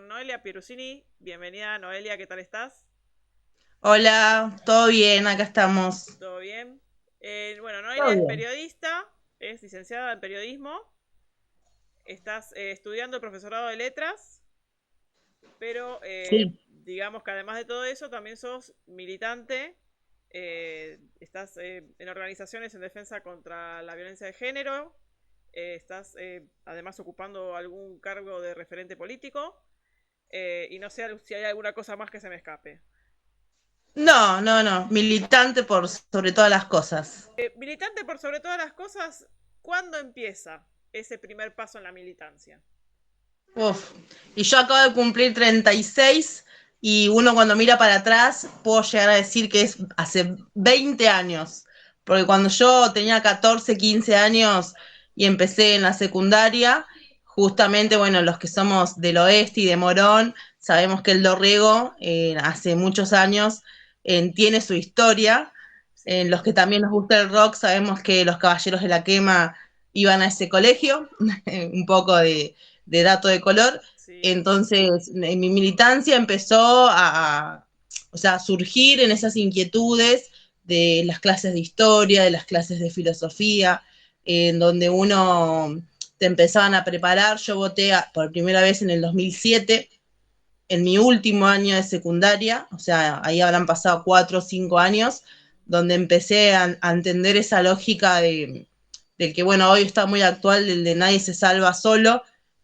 con Noelia Pierusini. Bienvenida, Noelia, ¿qué tal estás? Hola, ¿todo bien? Acá estamos. ¿Todo bien? Bueno, Todo Noelia es bien. periodista, es licenciada en periodismo, estás estudiando el profesorado de letras, pero Sí. digamos que además de todo eso también sos militante, estás en organizaciones en defensa contra la violencia de género, estás además ocupando algún cargo de referente político, y no sé si hay alguna cosa más que se me escape. No, no, no. Militante por sobre todas las cosas. Militante por sobre todas las cosas, ¿cuándo empieza ese primer paso en la militancia? Uf. Y yo acabo de cumplir 36 y uno cuando mira para atrás puedo llegar a decir que es hace 20 años. Porque cuando yo tenía 14, 15 años y empecé en la secundaria, justamente, bueno, los que somos del oeste y de Morón, sabemos que el Dorrego hace muchos años tiene su historia. En Sí, los que también nos gusta el rock, sabemos que los Caballeros de la Quema iban a ese colegio, un poco de dato de color. sí, Entonces, en mi militancia empezó o sea, a surgir en esas inquietudes de las clases de historia, de las clases de filosofía, en donde uno te empezaban a preparar. Yo voté por primera vez en el 2007, en mi último año de secundaria, o sea, ahí habrán pasado 4 o 5 años, donde empecé a entender esa lógica de que, bueno, hoy está muy actual, el de nadie se salva solo.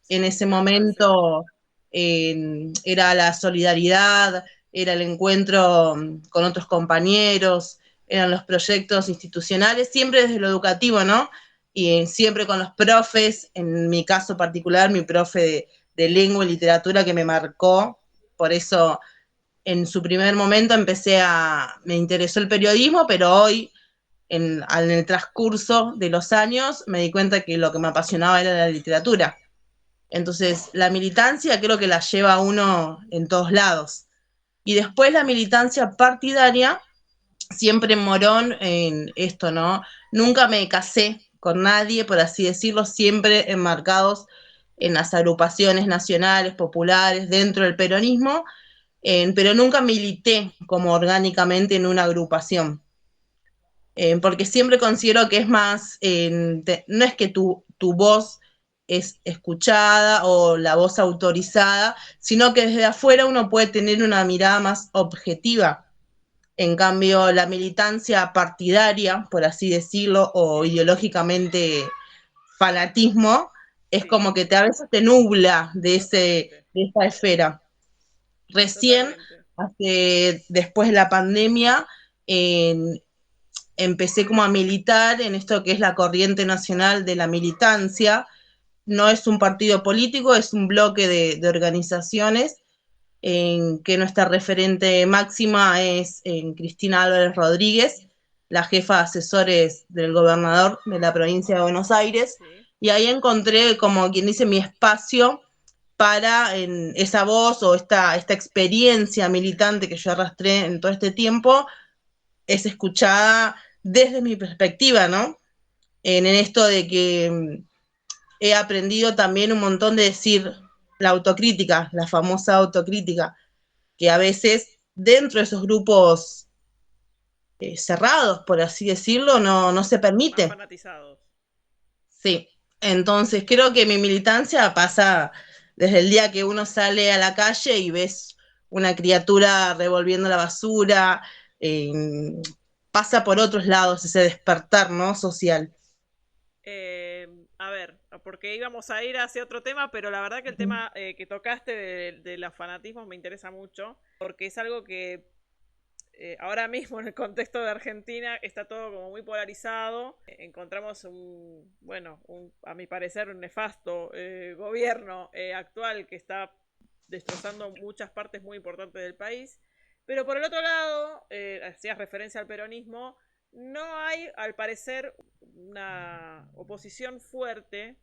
En sí, ese gran frase. momento era la solidaridad, era el encuentro con otros compañeros, eran los proyectos institucionales, siempre desde lo educativo, ¿no? Y siempre con los profes, en mi caso particular, mi profe de lengua y literatura que me marcó, por eso en su primer momento me interesó el periodismo, pero hoy en el transcurso de los años me di cuenta que lo que me apasionaba era la literatura. Entonces, la militancia creo que la lleva uno en todos lados. Y después la militancia partidaria, siempre en Morón, en esto, ¿no? Nunca me casé con nadie, por así decirlo, siempre enmarcados en las agrupaciones nacionales, populares, dentro del peronismo, pero nunca milité como orgánicamente en una agrupación, porque siempre considero que es más, no es que tu voz es escuchada o la voz autorizada, sino que desde afuera uno puede tener una mirada más objetiva. En cambio, la militancia partidaria, por así decirlo, o ideológicamente fanatismo, es Sí, como que a veces te nubla totalmente, de esa esfera. Recién, totalmente. después de la pandemia, en, empecé como a militar en esto que es la corriente nacional de la militancia. No es un partido político, es un bloque de organizaciones en que nuestra referente máxima es Cristina Álvarez Rodríguez, la jefa de asesores del gobernador de la provincia de Buenos Aires, Sí, y ahí encontré, como quien dice, mi espacio para esa voz o esta experiencia militante que yo arrastré en todo este tiempo, es escuchada desde mi perspectiva, ¿no? En esto de que he aprendido también un montón de decir la autocrítica, la famosa autocrítica, que a veces dentro de esos grupos cerrados, por así decirlo, no se más permite. fanatizados. Sí, entonces creo que mi militancia pasa desde el día que uno sale a la calle y ves una criatura revolviendo la basura, eh, pasa por otros lados ese despertar, ¿no? Social. Eh, a ver, porque íbamos a ir hacia otro tema, pero la verdad que el tema que tocaste de los fanatismos me interesa mucho, porque es algo que ahora mismo en el contexto de Argentina está todo como muy polarizado. Encontramos a mi parecer, un nefasto gobierno actual que está destrozando muchas partes muy importantes del país. Pero por el otro lado, hacías referencia al peronismo, no hay, al parecer, una oposición fuerte,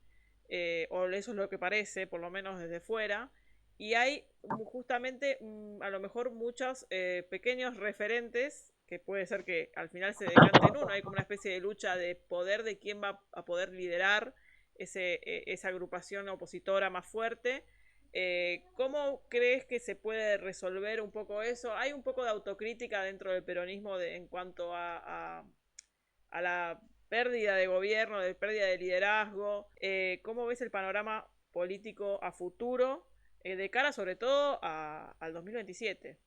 o eso es lo que parece, por lo menos desde fuera, y hay justamente a lo mejor muchos pequeños referentes que puede ser que al final se decante en uno. Hay como una especie de lucha de poder de quién va a poder liderar esa agrupación opositora más fuerte. ¿Cómo crees que se puede resolver un poco eso? ¿Hay un poco de autocrítica dentro del peronismo en cuanto a la pérdida de gobierno, de pérdida de liderazgo? ¿Cómo ves el panorama político a futuro, de cara sobre todo al 2027?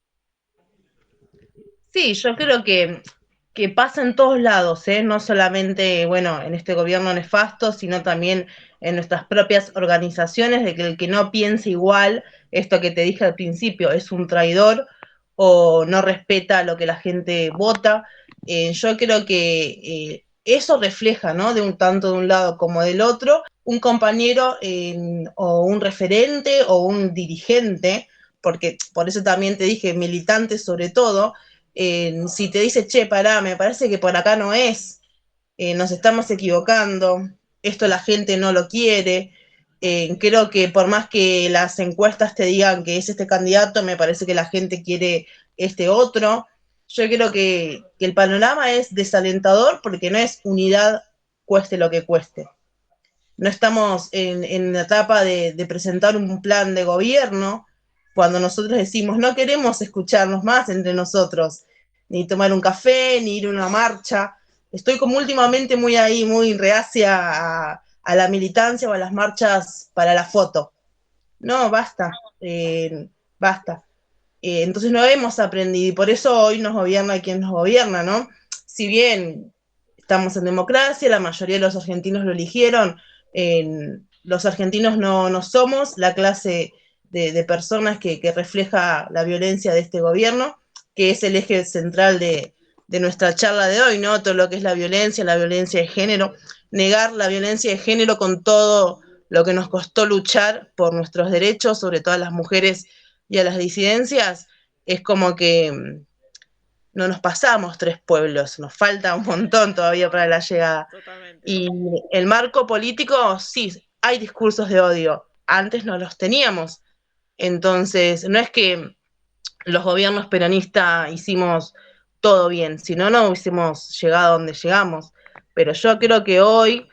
Sí, yo creo que pasa en todos lados, ¿eh? No solamente, bueno, en este gobierno nefasto, sino también en nuestras propias organizaciones, de que el que no piense igual, esto que te dije al principio, es un traidor o no respeta lo que la gente vota. Yo creo que eso refleja, ¿no? De un tanto de un lado como del otro, un compañero o un referente o un dirigente, porque por eso también te dije militante sobre todo, si te dice, che, pará, me parece que por acá no es, nos estamos equivocando, esto la gente no lo quiere, creo que por más que las encuestas te digan que es este candidato, me parece que la gente quiere este otro. Yo creo que el panorama es desalentador porque no es unidad cueste lo que cueste. No estamos en la etapa de presentar un plan de gobierno, cuando nosotros decimos no queremos escucharnos más entre nosotros, ni tomar un café, ni ir a una marcha. Estoy como últimamente muy ahí, muy reacia a la militancia o a las marchas para la foto. No, basta, basta. Entonces no hemos aprendido y por eso hoy nos gobierna quien nos gobierna, ¿no? Si bien estamos en democracia, la mayoría de los argentinos lo eligieron, los argentinos no somos la clase de personas que refleja la violencia de este gobierno, que es el eje central de nuestra charla de hoy, ¿no? Todo lo que es la violencia de género, negar la violencia de género con todo lo que nos costó luchar por nuestros derechos, sobre todo a las mujeres y a las disidencias, es como que no nos pasamos 3 pueblos, nos falta un montón todavía para la llegada. Totalmente. Y el marco político, sí, hay discursos de odio, antes no los teníamos. Entonces, no es que los gobiernos peronistas hicimos todo bien, si no, no hubiésemos llegado a donde llegamos. Pero yo creo que hoy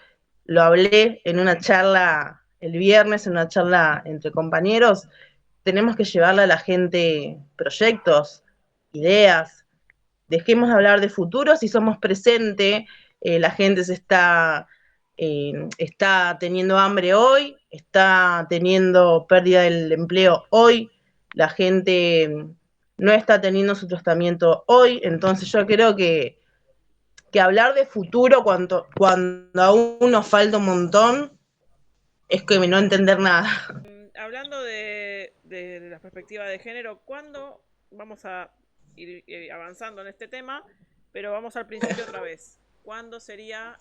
lo hablé en una charla el viernes, en una charla entre compañeros, tenemos que llevarle a la gente proyectos, ideas, dejemos de hablar de futuro si somos presente, la gente está teniendo hambre hoy, está teniendo pérdida del empleo hoy, la gente no está teniendo su tratamiento hoy, entonces yo creo que hablar de futuro cuando aún nos falta un montón es que no entender nada. Hablando de la perspectiva de género, ¿cuándo vamos a ir avanzando en este tema? Pero vamos al principio otra vez. ¿Cuándo sería,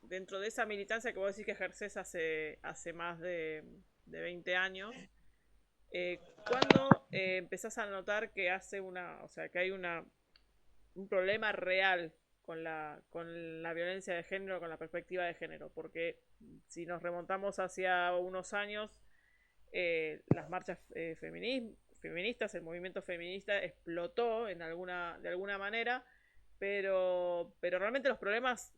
dentro de esa militancia que vos decís que ejerces hace más de 20 años, ¿cuándo empezás a notar que o sea, que hay un problema real con la violencia de género, con la perspectiva de género? Porque si nos remontamos hacia unos años, las marchas feministas, el movimiento feminista explotó de alguna manera, pero realmente los problemas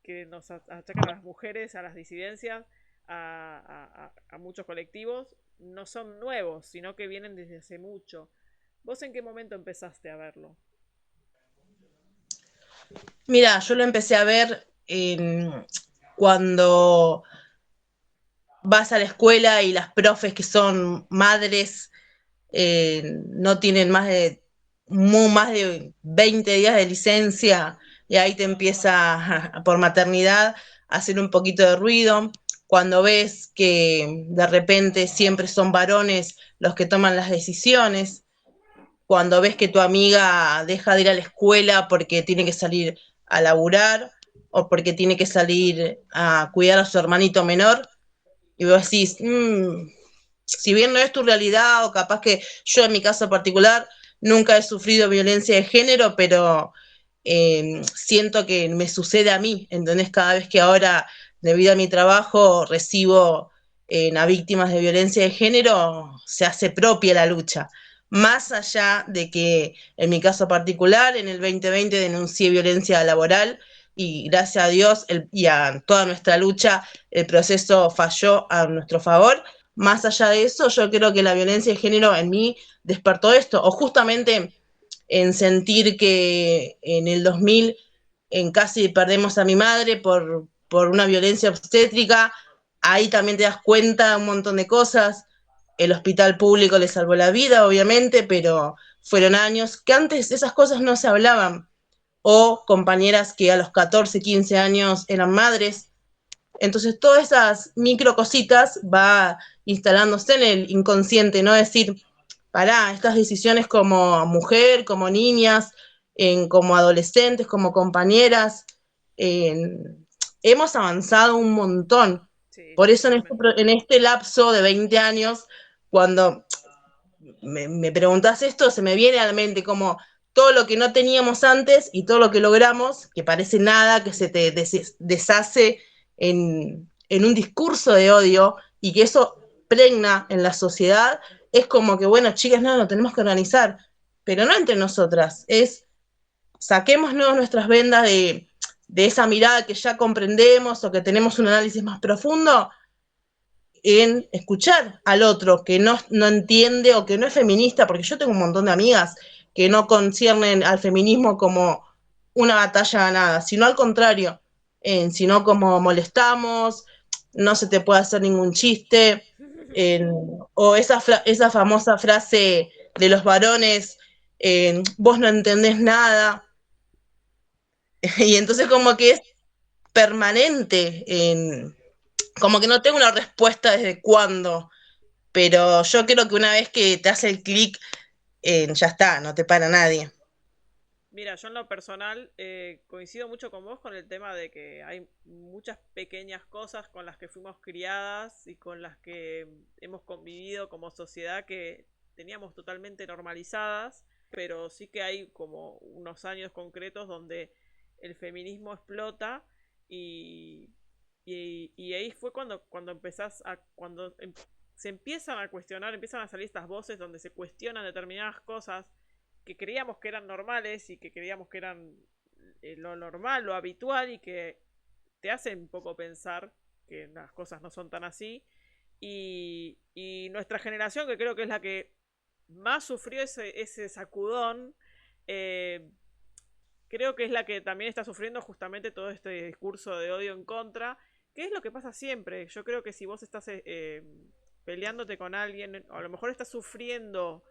que nos achacan a las mujeres, a las disidencias, a muchos colectivos, no son nuevos, sino que vienen desde hace mucho. ¿Vos en qué momento empezaste a verlo? Mira, yo lo empecé a ver cuando vas a la escuela y las profes que son madres no tienen más de 20 días de licencia y ahí te empieza por maternidad a hacer un poquito de ruido. Cuando ves que de repente siempre son varones los que toman las decisiones, cuando ves que tu amiga deja de ir a la escuela porque tiene que salir a laburar o porque tiene que salir a cuidar a su hermanito menor, y vos decís, si bien no es tu realidad, o capaz que yo en mi caso particular nunca he sufrido violencia de género, pero siento que me sucede a mí, ¿entendés? Cada vez que ahora, debido a mi trabajo, recibo a víctimas de violencia de género, se hace propia la lucha. Más allá de que en mi caso particular, en el 2020 denuncié violencia laboral y gracias a Dios y a toda nuestra lucha, el proceso falló a nuestro favor. más allá de eso, yo creo que la violencia de género en mí despertó esto, o justamente en sentir que en el 2000 en casi perdemos a mi madre por una violencia obstétrica, ahí también te das cuenta un montón de cosas. El hospital público le salvó la vida, obviamente, pero fueron años que antes esas cosas no se hablaban. O compañeras que a los 14, 15 años eran madres. Entonces, todas esas micro cositas va instalándose en el inconsciente, ¿no? Decir, pará, estas decisiones como mujer, como niñas, como adolescentes, como compañeras, hemos avanzado un montón. Sí, Por sí, eso totalmente. en este lapso de 20 años, cuando me preguntás esto, se me viene a la mente como todo lo que no teníamos antes y todo lo que logramos, que parece nada, que se te deshace en un discurso de odio y que eso pregna en la sociedad, es como que, bueno, chicas, no, lo tenemos que organizar, pero no entre nosotras, es saquémonos nuestras vendas de esa mirada que ya comprendemos o que tenemos un análisis más profundo en escuchar al otro que no entiende o que no es feminista, porque yo tengo un montón de amigas que no conciernen al feminismo como una batalla ganada, sino al contrario, sino como molestamos, no se te puede hacer ningún chiste, o esa famosa frase de los varones, vos no entendés nada, y entonces como que es permanente, como que no tengo una respuesta desde cuándo, pero yo creo que una vez que te hace el clic, ya está, no te para nadie. Mira, yo en lo personal coincido mucho con vos con el tema de que hay muchas pequeñas cosas con las que fuimos criadas y con las que hemos convivido como sociedad que teníamos totalmente normalizadas, pero sí que hay como unos años concretos donde el feminismo explota y, y ahí fue cuando empezás a, se empiezan a cuestionar, empiezan a salir estas voces donde se cuestionan determinadas cosas que creíamos que eran normales y que creíamos que eran lo normal, lo habitual y que te hacen un poco pensar que las cosas no son tan así. Y nuestra generación, que creo que es la que más sufrió ese sacudón, eh, creo que es la que también está sufriendo justamente todo este discurso de odio en contra, que es lo que pasa siempre. Yo creo que si vos estás peleándote con alguien, o a lo mejor estás sufriendo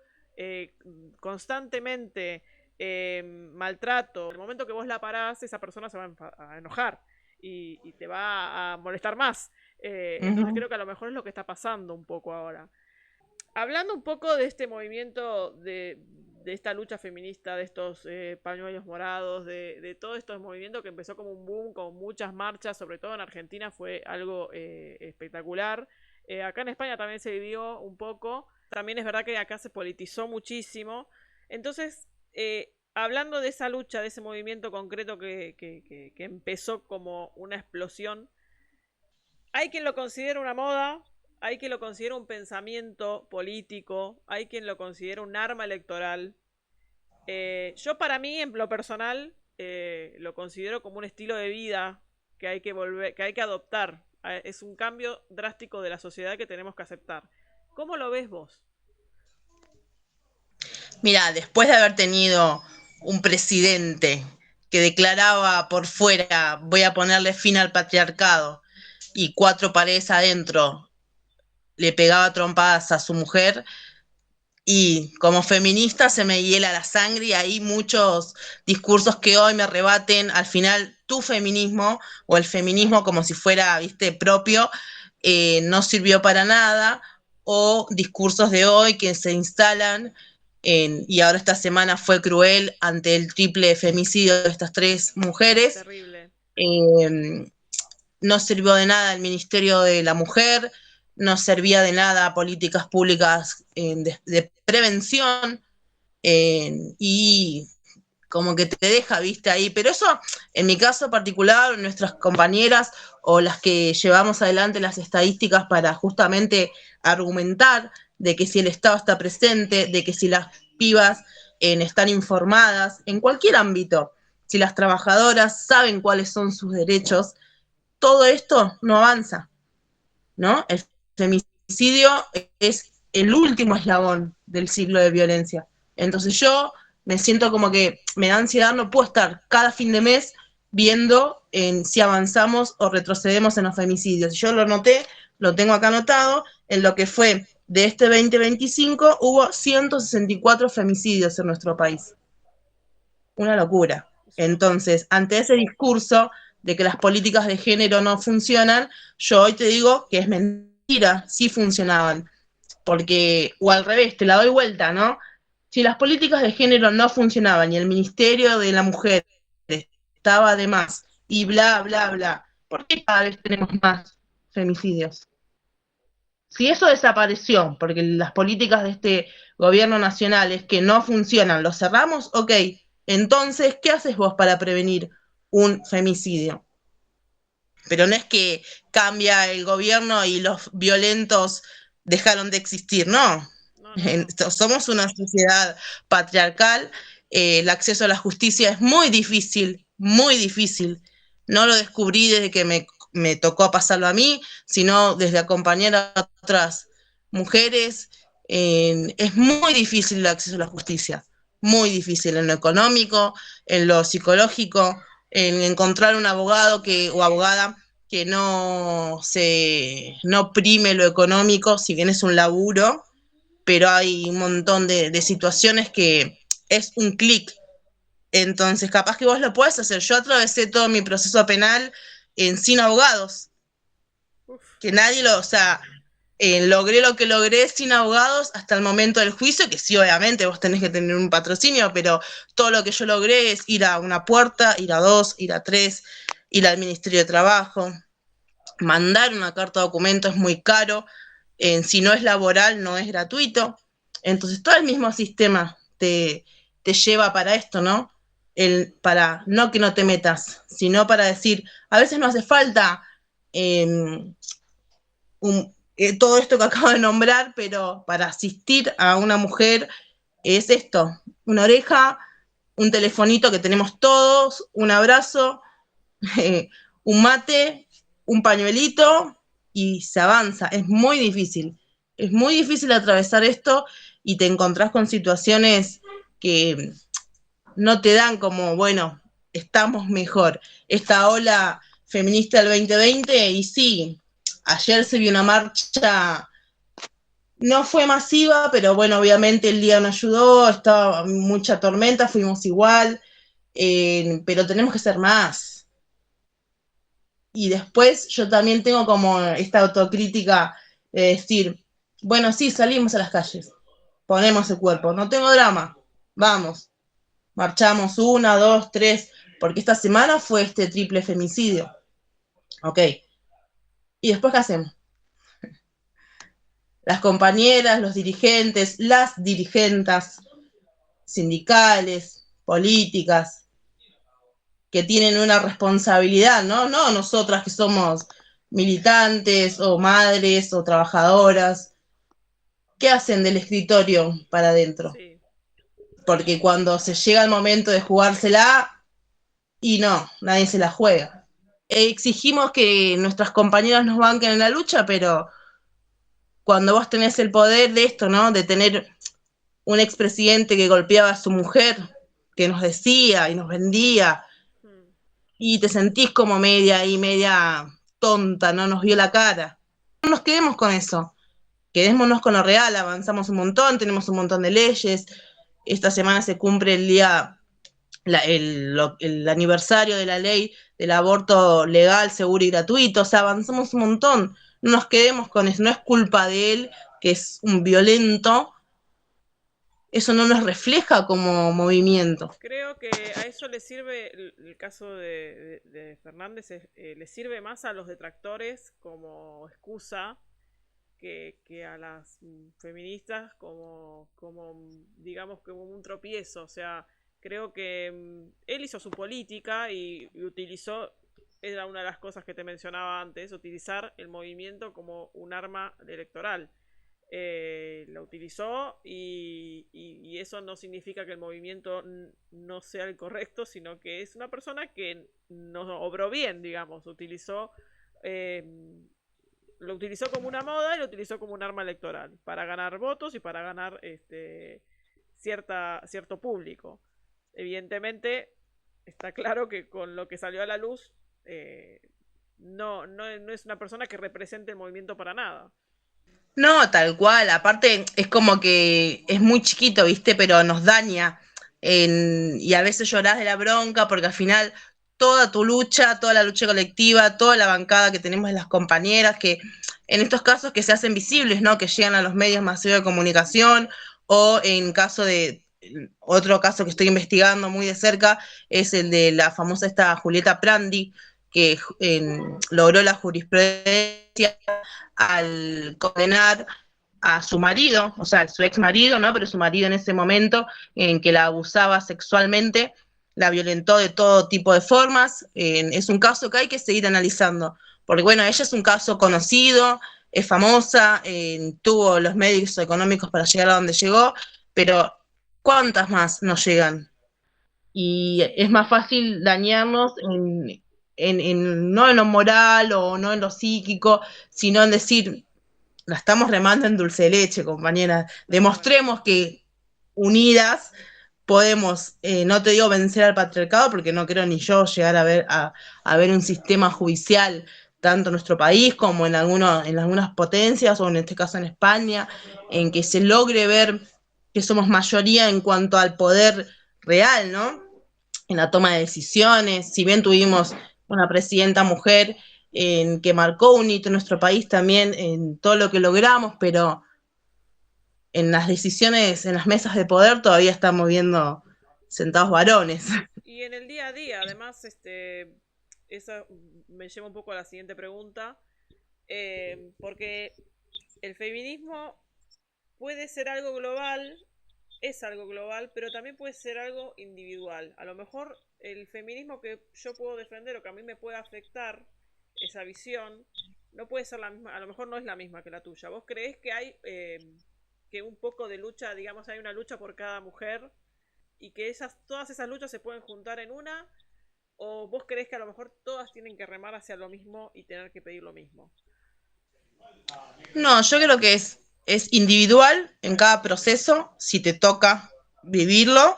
constantemente maltrato, en el momento que vos la parás, esa persona se va a enojar y te va a molestar más. Entonces Uh-huh. creo que a lo mejor es lo que está pasando un poco ahora. Hablando un poco de este movimiento de esta lucha feminista, de estos pañuelos morados, de todo estos movimientos que empezó como un boom, con muchas marchas, sobre todo en Argentina fue algo espectacular. Acá en España también se vivió un poco. También es verdad que acá se politizó muchísimo. Entonces, hablando de esa lucha, de ese movimiento concreto que empezó como una explosión, hay quien lo considera una moda, hay quien lo considera un pensamiento político, hay quien lo considera un arma electoral. Yo para mí, en lo personal, lo considero como un estilo de vida que hay que volver, que hay que adoptar. Es un cambio drástico de la sociedad que tenemos que aceptar. ¿Cómo lo ves vos? Mira, después de haber tenido un presidente que declaraba por fuera, voy a ponerle fin al patriarcado, y cuatro paredes adentro le pegaba trompadas a su mujer, y como feminista se me hiela la sangre y hay muchos discursos que hoy me rebaten, al final tu feminismo o el feminismo como si fuera, viste, propio, no sirvió para nada, o discursos de hoy que se instalan y ahora esta semana fue cruel ante el triple femicidio de estas tres mujeres. Terrible. Eh, no sirvió de nada el Ministerio de la Mujer, no servía de nada políticas públicas de prevención, y como que te deja, viste, ahí. Pero eso, en mi caso particular, nuestras compañeras o las que llevamos adelante las estadísticas para justamente argumentar de que si el Estado está presente, de que si las pibas están informadas en cualquier ámbito, si las trabajadoras saben cuáles son sus derechos, todo esto no avanza, ¿no? El feminismo femicidio es el último eslabón del ciclo de violencia. Entonces yo me siento como que me da ansiedad, no puedo estar cada fin de mes viendo si avanzamos o retrocedemos en los femicidios. Yo lo noté, lo tengo acá anotado, en lo que fue de este 2025 hubo 164 femicidios en nuestro país. Una locura. Entonces, ante ese discurso de que las políticas de género no funcionan, yo hoy te digo que es mentira, sí funcionaban. Porque, o al revés, te la doy vuelta, ¿no? Si las políticas de género no funcionaban y el Ministerio de la Mujer estaba de más y bla, bla, bla, ¿por qué cada vez tenemos más femicidios? Si eso desapareció, porque las políticas de este gobierno nacional es que no funcionan, ¿lo cerramos? Ok, entonces, ¿qué haces vos para prevenir un femicidio? Pero no es que cambia el gobierno y los violentos dejaron de existir, no. No, no, no. Somos una sociedad patriarcal, el acceso a la justicia es muy difícil, muy difícil. No lo descubrí desde que me tocó pasarlo a mí, sino desde acompañar a otras mujeres. Es muy difícil el acceso a la justicia, muy difícil en lo económico, en lo psicológico, en encontrar un abogado o abogada que no prime lo económico, si bien es un laburo, pero hay un montón de situaciones que es un clic. Entonces, capaz que vos lo podés hacer. Yo atravesé todo mi proceso penal sin abogados, Uf, que nadie o sea, logré lo que logré sin abogados hasta el momento del juicio, que sí, obviamente vos tenés que tener un patrocinio, pero todo lo que yo logré es ir a una puerta, ir a dos, ir a tres, ir al Ministerio de Trabajo. Mandar una carta de documento es muy caro, si no es laboral no es gratuito, entonces todo el mismo sistema te lleva para esto, ¿no? Para no que no te metas, sino para decir, a veces no hace falta todo esto que acabo de nombrar, pero para asistir a una mujer es esto, una oreja, un telefonito que tenemos todos, un abrazo, un mate, un pañuelito y se avanza. Es muy difícil atravesar esto y te encontrás con situaciones que no te dan como, bueno, estamos mejor. Esta ola feminista del 2020 y sí, ayer se vio una marcha, no fue masiva, pero bueno, obviamente el día no ayudó, estaba mucha tormenta, fuimos igual, pero tenemos que ser más. Y después yo también tengo como esta autocrítica de decir, bueno, sí, salimos a las calles, ponemos el cuerpo, no tengo drama, vamos, marchamos una, dos, tres, porque esta semana fue este triple femicidio, ok. ¿Y después qué hacemos? Las compañeras, los dirigentes, las dirigentas sindicales, políticas, que tienen una responsabilidad, ¿no? No nosotras que somos militantes o madres o trabajadoras. ¿Qué hacen del escritorio para adentro? sí. Porque cuando se llega el momento de jugársela, y no, nadie se la juega. Exigimos que nuestras compañeras nos banquen en la lucha, pero cuando vos tenés el poder de esto, ¿no? De tener un expresidente que golpeaba a su mujer, que nos decía y nos vendía, Mm. y te sentís como media y media tonta, no nos vio la cara. No nos quedemos con eso, quedémonos con lo real, avanzamos un montón, tenemos un montón de leyes, esta semana se cumple el día, el aniversario de la ley del aborto legal, seguro y gratuito, o sea, avanzamos un montón, no nos quedemos con eso, no es culpa de él, que es un violento, eso no nos refleja como movimiento. Creo que a eso le sirve, el caso de Fernández, le sirve más a los detractores como excusa que a las feministas como, digamos, como un tropiezo. O sea, creo que él hizo su política y utilizó, era una de las cosas que te mencionaba antes, utilizar el movimiento como un arma electoral. Lo utilizó y eso no significa que el movimiento no sea el correcto, sino que es una persona que no obró bien, digamos, utilizó eh, lo utilizó como una moda y lo utilizó como un arma electoral, para ganar votos y para ganar cierto público. Evidentemente, está claro que con lo que salió a la luz, no es una persona que represente el movimiento para nada. No, tal cual. Aparte, es como que es muy chiquito, ¿viste? Pero nos daña. Y a veces llorás de la bronca porque al final toda tu lucha, toda la lucha colectiva, toda la bancada que tenemos de las compañeras, que en estos casos que se hacen visibles, ¿no? Que llegan a los medios masivos de comunicación, o en caso de otro caso que estoy investigando muy de cerca, es el de la famosa esta Julieta Prandi, que logró la jurisprudencia al condenar a su marido, o sea, su ex marido, ¿no? Pero su marido en ese momento en que la abusaba sexualmente, la violentó de todo tipo de formas. Es un caso que hay que seguir analizando, porque bueno, ella es un caso conocido, es famosa, tuvo los medios económicos para llegar a donde llegó, pero ¿cuántas más no llegan? Y es más fácil dañarnos no en lo moral o no en lo psíquico, sino en decir, la estamos remando en dulce de leche, compañeras. Demostremos que unidas podemos, no te digo vencer al patriarcado, porque no creo ni yo llegar a ver un sistema judicial, tanto en nuestro país como en algunas potencias, o en este caso en España, en que se logre ver que somos mayoría en cuanto al poder real, ¿no? En la toma de decisiones. Si bien tuvimos una presidenta mujer que marcó un hito en nuestro país también en todo lo que logramos, pero en las decisiones, en las mesas de poder todavía estamos viendo sentados varones. Y en el día a día, además, eso me lleva un poco a la siguiente pregunta, porque el feminismo puede ser algo global, es algo global, pero también puede ser algo individual. A lo mejor el feminismo que yo puedo defender o que a mí me puede afectar, esa visión, no puede ser la misma, a lo mejor no es la misma que la tuya. ¿Vos creés que hay que un poco de lucha, digamos, hay una lucha por cada mujer y que todas esas luchas se pueden juntar en una? ¿O vos creés que a lo mejor todas tienen que remar hacia lo mismo y tener que pedir lo mismo? No, yo creo que es individual en cada proceso, si te toca vivirlo.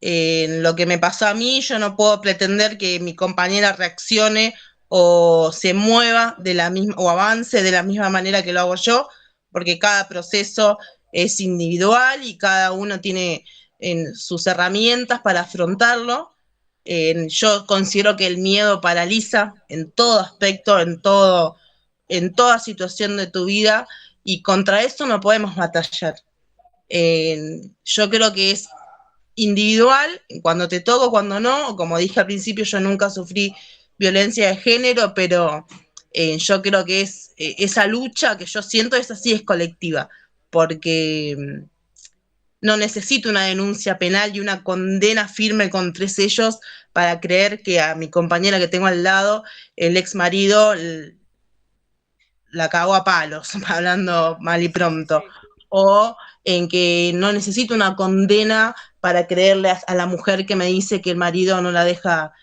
En lo que me pasó a mí, yo no puedo pretender que mi compañera reaccione o se mueva de la misma o avance de la misma manera que lo hago yo, porque cada proceso es individual y cada uno tiene sus herramientas para afrontarlo. Yo considero que el miedo paraliza en todo aspecto, en toda situación de tu vida, y contra eso no podemos batallar. Yo creo que es individual, cuando te toco, cuando no. Como dije al principio, yo nunca sufrí violencia de género, pero yo creo que esa lucha que yo siento, esa sí es colectiva, porque no necesito una denuncia penal y una condena firme contra ellos para creer que a mi compañera que tengo al lado, el ex marido, la cagó a palos, hablando mal y pronto. Sí. O en que no necesito una condena para creerle a la mujer que me dice que el marido no la deja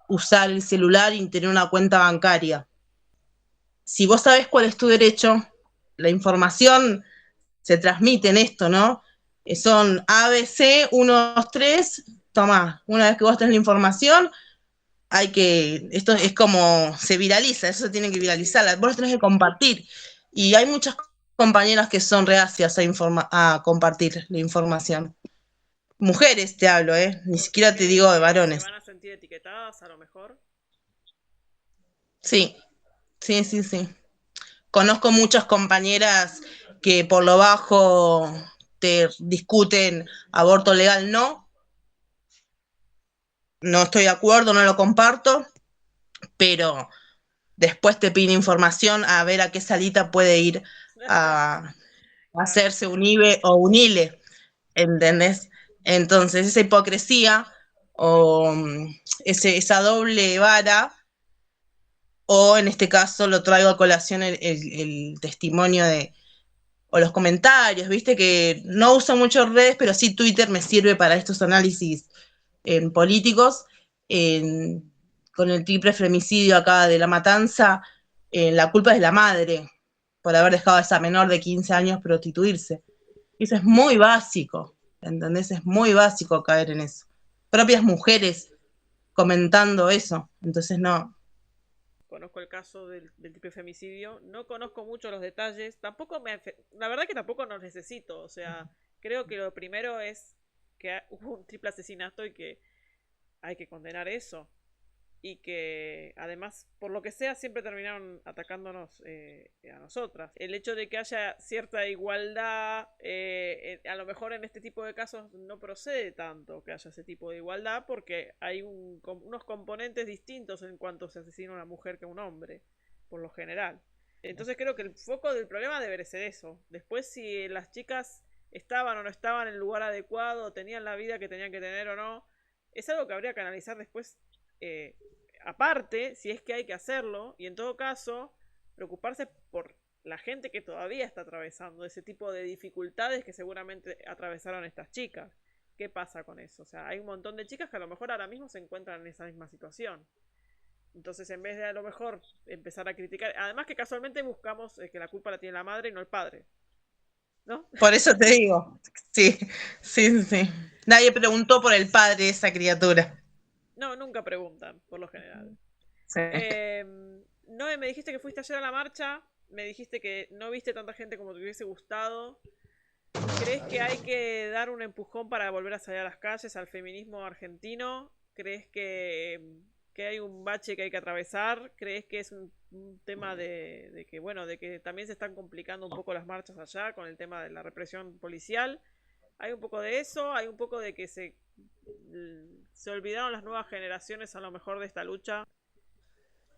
usar el celular y tener una cuenta bancaria. Si vos sabés cuál es tu derecho, la información se transmite en esto, ¿no? Son ABC, 1, 2, 3, tomá, una vez que vos tenés la información, esto es como se viraliza, eso se tiene que viralizar, vos lo tenés que compartir. Y hay muchas compañeras que son reacias a compartir la información. Mujeres te hablo, ni siquiera te ¿Crees digo de que se varones. van a sentir etiquetadas a lo mejor? Sí, sí, sí, sí. Conozco muchas compañeras que por lo bajo te discuten aborto legal, no estoy de acuerdo, no lo comparto, pero después te piden información a ver a qué salita puede ir a Claro. hacerse un IBE o un ILE, ¿entendés? Entonces esa hipocresía o esa doble vara, o en este caso lo traigo a colación el testimonio o los comentarios, viste que no uso mucho redes, pero sí Twitter me sirve para estos análisis políticos. Con el triple femicidio acá de La Matanza, la culpa es de la madre por haber dejado a esa menor de 15 años prostituirse. Y eso es muy básico, ¿entendés? Es muy básico caer en eso. Propias mujeres comentando eso, entonces no. Conozco el caso del tipo de femicidio, no conozco mucho los detalles, la verdad que tampoco los necesito, o sea, creo que lo primero es que hubo un triple asesinato y que hay que condenar eso. Y que además, por lo que sea, siempre terminaron atacándonos a nosotras. El hecho de que haya cierta igualdad, a lo mejor en este tipo de casos no procede tanto que haya ese tipo de igualdad, porque hay unos componentes distintos en cuanto se asesina a una mujer que a un hombre, por lo general. Entonces creo que el foco del problema debe ser eso. Después, si las chicas estaban o no estaban en el lugar adecuado, tenían la vida que tenían que tener o no, es algo que habría que analizar después, aparte, si es que hay que hacerlo, y en todo caso, preocuparse por la gente que todavía está atravesando ese tipo de dificultades que seguramente atravesaron estas chicas. ¿Qué pasa con eso? O sea, hay un montón de chicas que a lo mejor ahora mismo se encuentran en esa misma situación. Entonces, en vez de a lo mejor empezar a criticar, además que casualmente buscamos que la culpa la tiene la madre y no el padre, ¿no? Por eso te digo, sí, sí, sí. Nadie preguntó por el padre de esa criatura. No, nunca preguntan, por lo general. Sí. Noé, me dijiste que fuiste ayer a la marcha, me dijiste que no viste tanta gente como te hubiese gustado. ¿Crees que hay que dar un empujón para volver a salir a las calles, al feminismo argentino? ¿Crees que hay un bache que hay que atravesar? ¿Crees que es un tema de que, bueno, de que también se están complicando un poco las marchas allá con el tema de la represión policial? Hay un poco de eso, hay un poco de que se olvidaron las nuevas generaciones a lo mejor de esta lucha.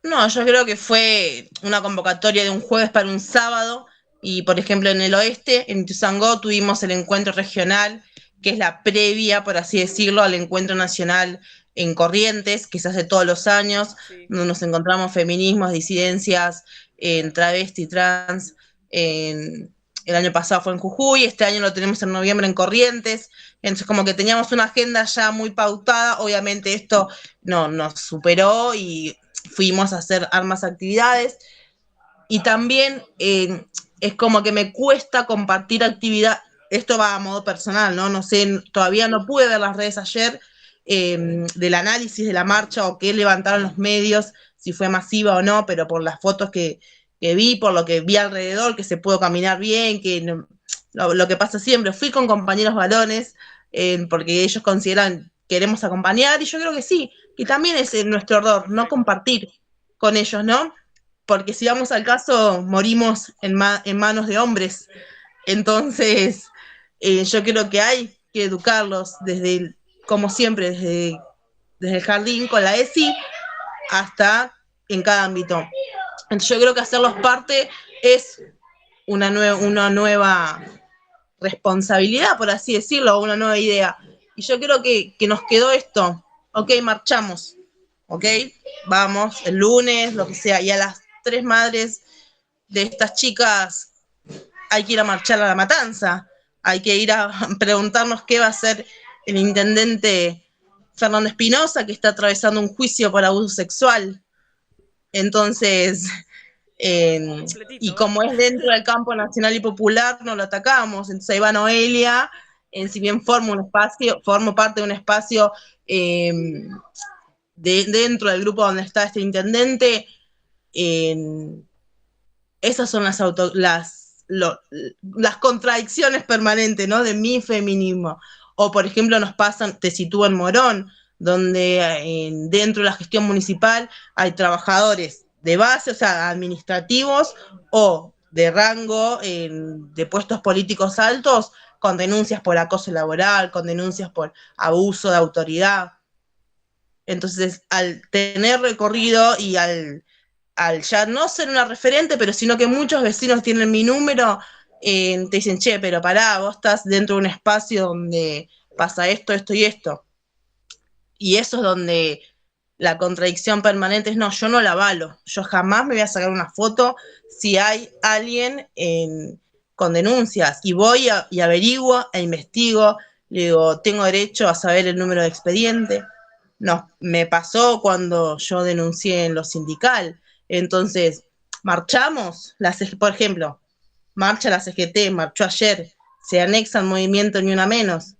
No, yo creo que fue una convocatoria de un jueves para un sábado y, por ejemplo, en el oeste, en Ituzaingó, tuvimos el encuentro regional, que es la previa, por así decirlo, al encuentro nacional en Corrientes, que se hace todos los años, Sí. donde nos encontramos feminismos, disidencias, en travesti, trans. El año pasado fue en Jujuy, este año lo tenemos en noviembre en Corrientes. Entonces, como que teníamos una agenda ya muy pautada. Obviamente, esto no, nos superó y fuimos a hacer más actividades. Y también es como que me cuesta compartir actividad. Esto va a modo personal, ¿no? No sé, todavía no pude ver las redes ayer del análisis de la marcha o qué levantaron los medios, si fue masiva o no, pero por las fotos que vi, por lo que vi alrededor, que se pudo caminar bien, que no, lo que pasa siempre, fui con compañeros varones, porque ellos consideran queremos acompañar, y yo creo que sí, y también es nuestro error, no compartir con ellos, ¿no? Porque si vamos al caso, morimos en manos de hombres. Entonces, yo creo que hay que educarlos desde, como siempre, desde el jardín con la ESI hasta en cada ámbito. Entonces, yo creo que hacerlos parte es una nueva responsabilidad, por así decirlo, una nueva idea. Y yo creo que nos quedó esto. Ok, marchamos. Ok, vamos el lunes, lo que sea. Y a las 3 madres de estas chicas hay que ir a marchar a La Matanza. Hay que ir a preguntarnos qué va a hacer el intendente Fernando Espinosa, que está atravesando un juicio por abuso sexual. Entonces, y como es dentro del campo nacional y popular, no lo atacamos. Entonces ahí va Noelia, si bien formo parte de un espacio dentro del grupo donde está este intendente, esas son las contradicciones permanentes, ¿no? De mi feminismo. O, por ejemplo, te sitúo en Morón, donde dentro de la gestión municipal hay trabajadores de base, o sea, administrativos o de rango, de puestos políticos altos, con denuncias por acoso laboral, con denuncias por abuso de autoridad. Entonces, al tener recorrido y al ya no ser una referente, pero sino que muchos vecinos tienen mi número, te dicen, che, pero pará, vos estás dentro de un espacio donde pasa esto, esto y esto. Y eso es donde la contradicción permanente es, no, yo no la avalo, yo jamás me voy a sacar una foto si hay alguien con denuncias, y voy y averiguo e investigo, le digo, tengo derecho a saber el número de expediente. No, me pasó cuando yo denuncié en lo sindical. Entonces, marchamos, por ejemplo, marcha la CGT, marchó ayer, se anexa al movimiento Ni Una Menos,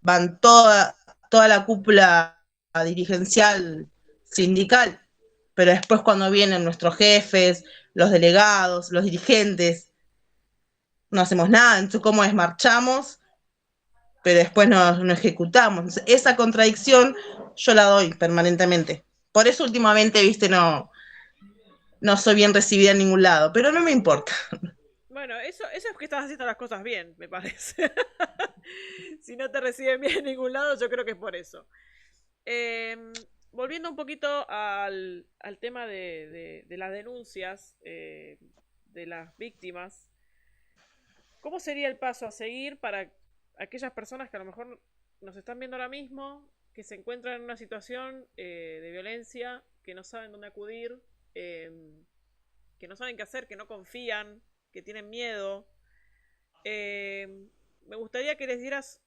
van toda la cúpula dirigencial sindical, pero después cuando vienen nuestros jefes, los delegados, los dirigentes, no hacemos nada. Entonces, ¿cómo es? Marchamos, pero después no ejecutamos. Entonces, esa contradicción yo la doy permanentemente. Por eso últimamente, viste, no soy bien recibida en ningún lado, pero no me importa. Bueno, eso es que estás haciendo las cosas bien, me parece. Si no te reciben bien en ningún lado, yo creo que es por eso. Volviendo un poquito al tema de las denuncias de las víctimas, ¿cómo sería el paso a seguir para aquellas personas que a lo mejor nos están viendo ahora mismo, que se encuentran en una situación de violencia, que no saben dónde acudir, que no saben qué hacer, que no confían, que tienen miedo? Me gustaría que les dieras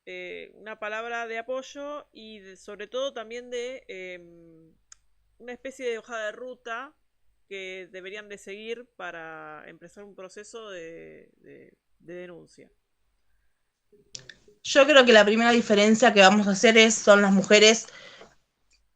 una palabra de apoyo y sobre todo también de una especie de hoja de ruta que deberían de seguir para empezar un proceso de denuncia. Yo creo que la primera diferencia que vamos a hacer son las mujeres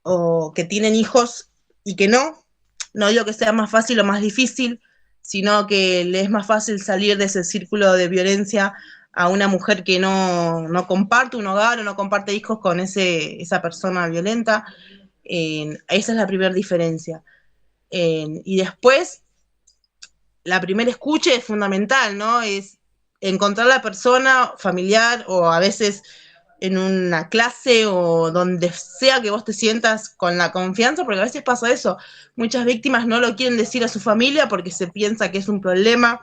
o que tienen hijos y que no digo que sea más fácil o más difícil, sino que le es más fácil salir de ese círculo de violencia a una mujer que no comparte un hogar o no comparte hijos con esa persona violenta. Esa es la primera diferencia. Y después, la primera escucha es fundamental, ¿no? Es encontrar la persona familiar o a veces en una clase o donde sea que vos te sientas con la confianza, porque a veces pasa eso. Muchas víctimas no lo quieren decir a su familia porque se piensa que es un problema,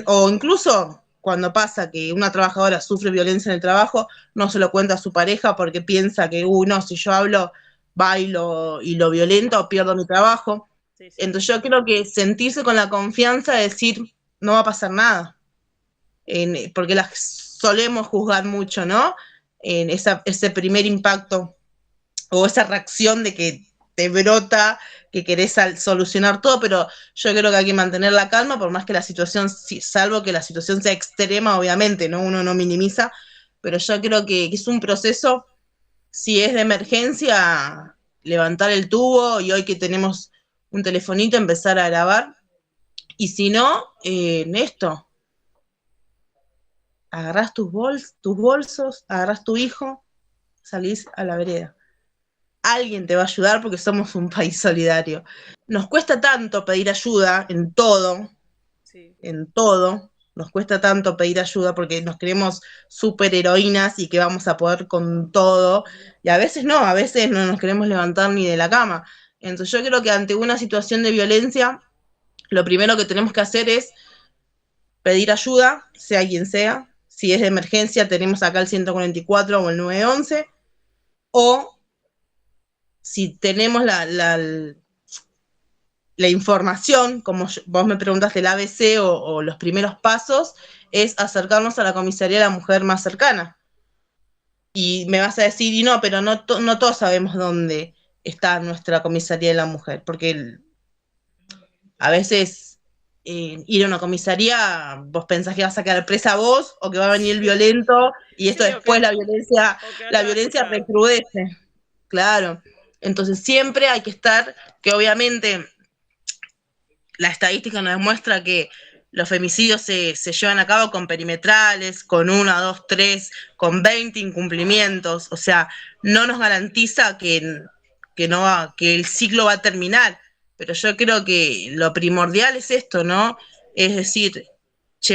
o incluso cuando pasa que una trabajadora sufre violencia en el trabajo, no se lo cuenta a su pareja porque piensa que, no, si yo hablo, va y lo violento o pierdo mi trabajo. Sí. Entonces yo creo que sentirse con la confianza de decir, no va a pasar nada. Porque las solemos juzgar mucho, ¿no? En ese primer impacto o esa reacción de que te brota, que querés solucionar todo, pero yo creo que hay que mantener la calma, por más que la situación, salvo que la situación sea extrema, obviamente, ¿no? Uno no minimiza, pero yo creo que es un proceso, si es de emergencia, levantar el tubo, y hoy que tenemos un telefonito, empezar a grabar, y si no, esto, agarrás tus bolsos, agarrás tu hijo, salís a la vereda. Alguien te va a ayudar porque somos un país solidario. Nos cuesta tanto pedir ayuda en todo, sí. En todo. Nos cuesta tanto pedir ayuda porque nos creemos superheroínas y que vamos a poder con todo. Y a veces no nos queremos levantar ni de la cama. Entonces yo creo que ante una situación de violencia, lo primero que tenemos que hacer es pedir ayuda, sea quien sea. Si es de emergencia, tenemos acá el 144 o el 911. O si tenemos la información, como vos me preguntaste, el ABC o los primeros pasos, es acercarnos a la comisaría de la mujer más cercana. Y me vas a decir, y no, pero no todos sabemos dónde está nuestra comisaría de la mujer, porque a veces ir a una comisaría, vos pensás que vas a quedar presa vos o que va a venir el violento, y esto después la violencia recrudece. Claro. Entonces siempre hay que estar, que obviamente la estadística nos demuestra que los femicidios se llevan a cabo con perimetrales, con 1, 2, 3, con 20 incumplimientos, o sea, no nos garantiza que el ciclo va a terminar, pero yo creo que lo primordial es esto, ¿no? Es decir,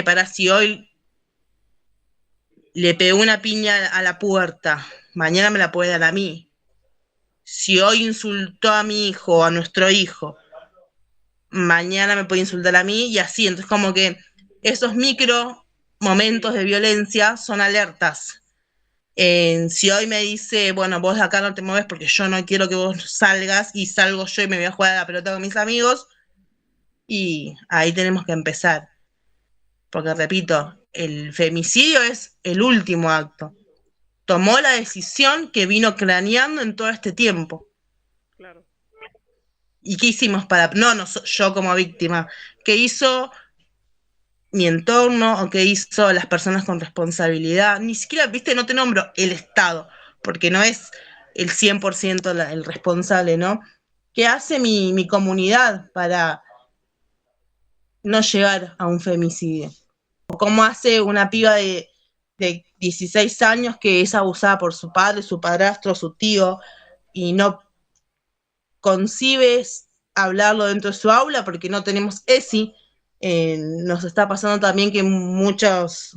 pará, si hoy le pegó una piña a la puerta, mañana me la puede dar a mí. Si hoy insultó a mi hijo o a nuestro hijo, mañana me puede insultar a mí, y así. Entonces como que esos micro momentos de violencia son alertas. Si hoy me dice, bueno, vos de acá no te mueves porque yo no quiero que vos salgas, y salgo yo y me voy a jugar a la pelota con mis amigos, y ahí tenemos que empezar. Porque repito, el femicidio es el último acto. Tomó la decisión que vino craneando en todo este tiempo. Claro. ¿Y qué hicimos para, no yo como víctima, qué hizo mi entorno o qué hizo las personas con responsabilidad? Ni siquiera, viste, no te nombro el Estado, porque no es el 100% el responsable, ¿no? ¿Qué hace mi comunidad para no llegar a un femicidio? ¿O cómo hace una piba de 16 años que es abusada por su padre, su padrastro, su tío, y no concibes hablarlo dentro de su aula porque no tenemos ESI? Nos está pasando también que muchos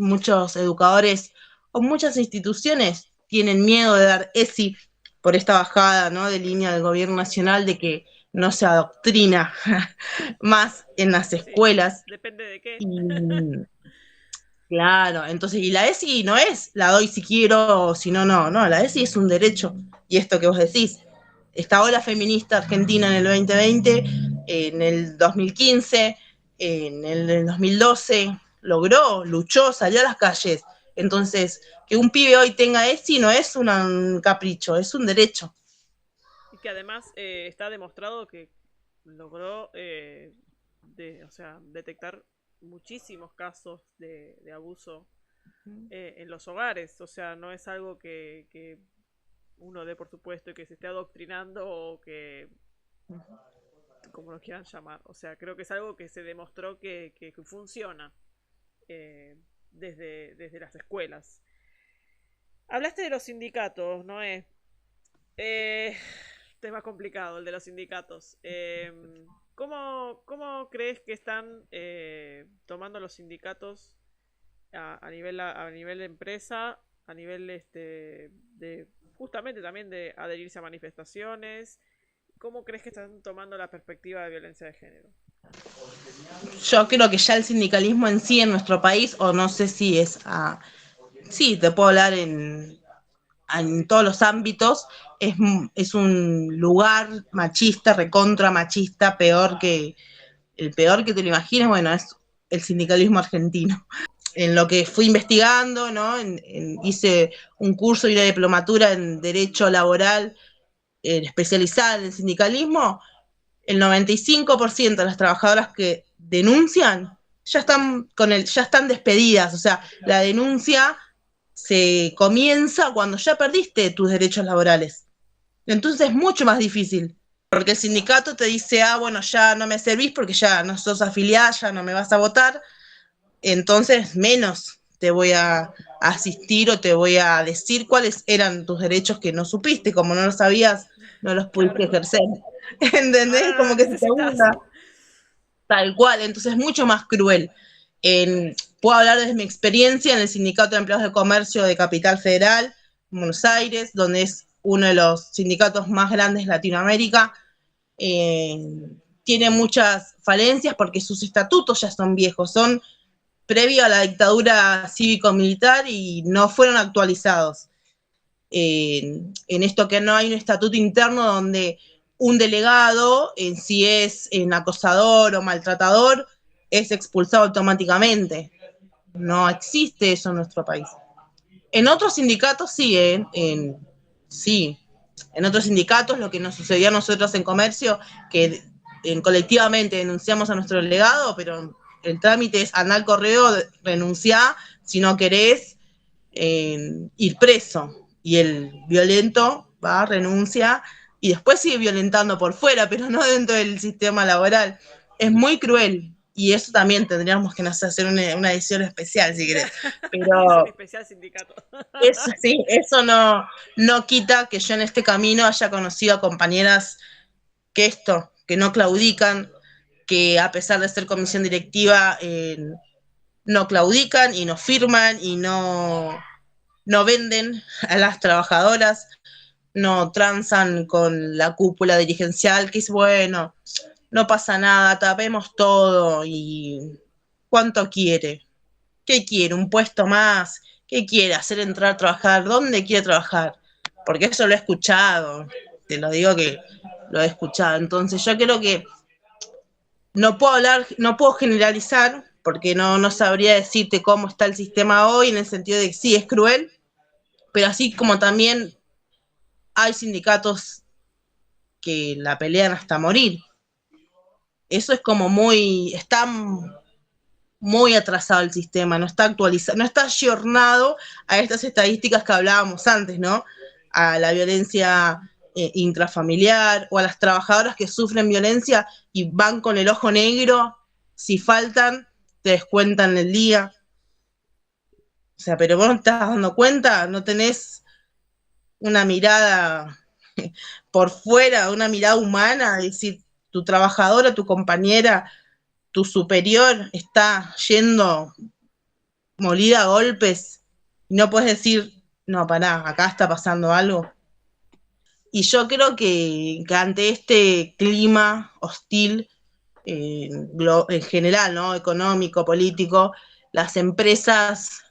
educadores o muchas instituciones tienen miedo de dar ESI por esta bajada, ¿no?, de línea del gobierno nacional de que no se adoctrina más en las escuelas. Sí, depende de qué. Y, claro, entonces, y la ESI no es la doy si quiero o si no, no, la ESI es un derecho. Y esto que vos decís, esta ola feminista argentina en el 2020, en el 2015, en el 2012, luchó, salió a las calles. Entonces, que un pibe hoy tenga ESI no es un capricho, es un derecho. Y que además está demostrado que logró detectar muchísimos casos de abuso en los hogares. O sea, no es algo que uno dé por supuesto y que se esté adoctrinando o que, como lo quieran llamar. O sea, creo que es algo que se demostró que funciona desde las escuelas. Hablaste de los sindicatos, Noé. Tema complicado el de los sindicatos. ¿Cómo crees que están tomando los sindicatos a nivel de empresa, a nivel de justamente también de adherirse a manifestaciones? ¿Cómo crees que están tomando la perspectiva de violencia de género? Yo creo que ya el sindicalismo en sí en nuestro país, o no sé si es sí, te puedo hablar en todos los ámbitos, es un lugar machista, recontra machista, el peor que te lo imagines, bueno, es el sindicalismo argentino. En lo que fui investigando, ¿no? Hice un curso y una diplomatura en Derecho Laboral especializada en el sindicalismo. El 95% de las trabajadoras que denuncian ya están despedidas. O sea, la denuncia se comienza cuando ya perdiste tus derechos laborales. Entonces es mucho más difícil, porque el sindicato te dice, bueno, ya no me servís porque ya no sos afiliada, ya no me vas a votar, entonces menos te voy a asistir o te voy a decir cuáles eran tus derechos que no supiste, como no los sabías, no los pudiste ejercer. ¿Entendés? Ahora no lo Como que se te necesitas. burla. Tal cual, entonces es mucho más cruel. Puedo hablar desde mi experiencia en el Sindicato de Empleados de Comercio de Capital Federal, en Buenos Aires, donde es uno de los sindicatos más grandes de Latinoamérica. Tiene muchas falencias porque sus estatutos ya son viejos, son previo a la dictadura cívico-militar y no fueron actualizados. En esto que no hay un estatuto interno donde un delegado, si es acosador o maltratador, es expulsado automáticamente. No existe eso en nuestro país. En otros sindicatos sí, sí. En otros sindicatos, lo que nos sucedió a nosotros en comercio, que colectivamente denunciamos a nuestro delegado, pero el trámite es andar al correo, renunciar, si no querés ir preso. Y el violento va, renuncia y después sigue violentando por fuera, pero no dentro del sistema laboral. Es muy cruel. Y eso también tendríamos que hacer una edición especial, si querés. Pero Es especial sindicato. eso sí, eso no quita que yo en este camino haya conocido a compañeras que no claudican, que a pesar de ser comisión directiva, no claudican y no firman y no venden a las trabajadoras, no transan con la cúpula dirigencial, que es bueno, no pasa nada, tapemos todo. ¿Y cuánto quiere? ¿Qué quiere? ¿Un puesto más? ¿Qué quiere? ¿Hacer entrar a trabajar? ¿Dónde quiere trabajar? Porque eso lo he escuchado, te lo digo que lo he escuchado. Entonces yo creo que no puedo generalizar, porque no sabría decirte cómo está el sistema hoy, en el sentido de que sí, es cruel, pero así como también hay sindicatos que la pelean hasta morir. Eso es como muy, está muy atrasado el sistema, no está actualizado, no está ayornado a estas estadísticas que hablábamos antes, ¿no? A la violencia intrafamiliar o a las trabajadoras que sufren violencia y van con el ojo negro, si faltan, te descuentan el día. O sea, pero vos no te estás dando cuenta, no tenés una mirada por fuera, una mirada humana, es decir, tu trabajadora, tu compañera, tu superior está yendo molida a golpes y no puedes decir, no, pará, acá está pasando algo. Y yo creo que ante este clima hostil, en general, ¿no? Económico, político, las empresas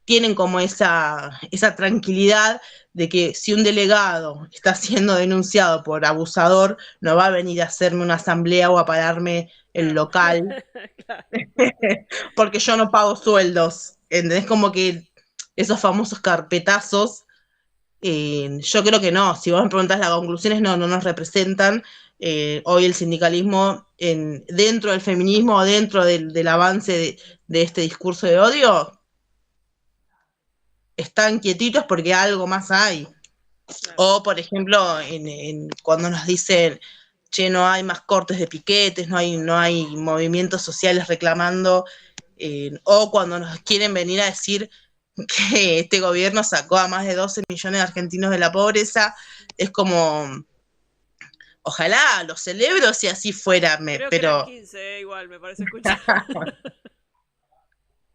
tienen como esa tranquilidad de que si un delegado está siendo denunciado por abusador, no va a venir a hacerme una asamblea o a pararme el Claro. local, Claro. porque yo no pago sueldos. ¿Entendés? Como que esos famosos carpetazos, yo creo que no. Si vos me preguntás, las conclusiones no nos representan. Hoy el sindicalismo, dentro del feminismo, dentro del avance de este discurso de odio, están quietitos porque algo más hay. Claro. O, por ejemplo, cuando nos dicen, che, no hay más cortes de piquetes, no hay movimientos sociales reclamando, o cuando nos quieren venir a decir que este gobierno sacó a más de 12 millones de argentinos de la pobreza, es como, ojalá lo celebro si así fuera, Creo que eran pero 15, igual, me parece escuchar.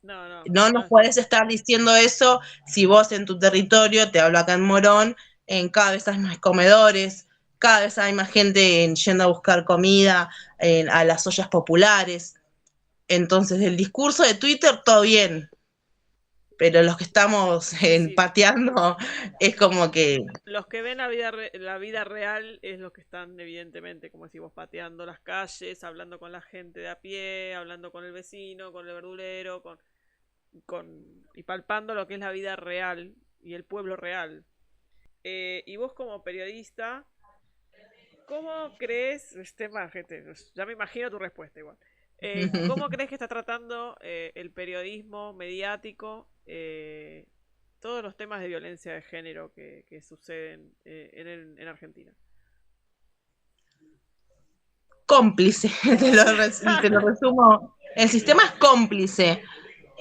No, no, no nos no. puedes estar diciendo eso si vos en tu territorio, te hablo acá en Morón, cada vez hay más comedores, cada vez hay más gente yendo a buscar comida a las ollas populares. Entonces, el discurso de Twitter, todo bien, pero los que estamos Sí, sí. pateando es como que... Los que ven la vida real es los que están, evidentemente, como decimos, pateando las calles, hablando con la gente de a pie, hablando con el vecino, con el verdulero, y palpando lo que es la vida real y el pueblo real. Y vos como periodista, ¿cómo crees, gente, ya me imagino tu respuesta igual, ¿cómo crees que está tratando el periodismo mediático todos los temas de violencia de género que suceden en Argentina? Cómplice, te lo resumo. El sistema es cómplice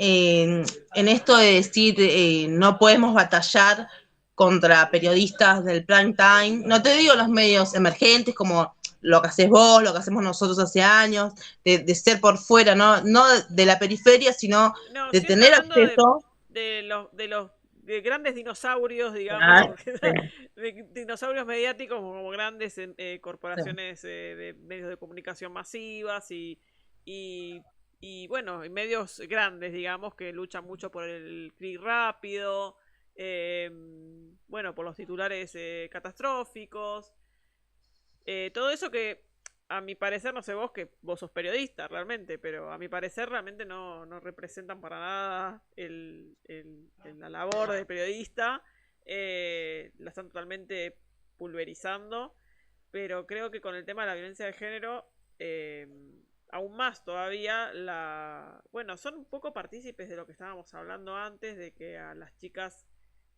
en esto de decir no podemos batallar contra periodistas del prime time. No te digo los medios emergentes como lo que haces vos, lo que hacemos nosotros hace años, de ser por fuera, no de la periferia, sino No, de siempre tener hablando acceso. de grandes dinosaurios, digamos, Ah, sí, de dinosaurios mediáticos como grandes sí. corporaciones de medios de comunicación masivas y bueno, y medios grandes, digamos, que luchan mucho por el clic rápido, eh, bueno, por los titulares catastróficos, todo eso que a mi parecer, no sé vos, que vos sos periodista realmente, pero a mi parecer realmente no representan para nada la labor de periodista. La están totalmente pulverizando. Pero creo que con el tema de la violencia de género, aún más todavía, bueno, son un poco partícipes de lo que estábamos hablando antes, de que a las chicas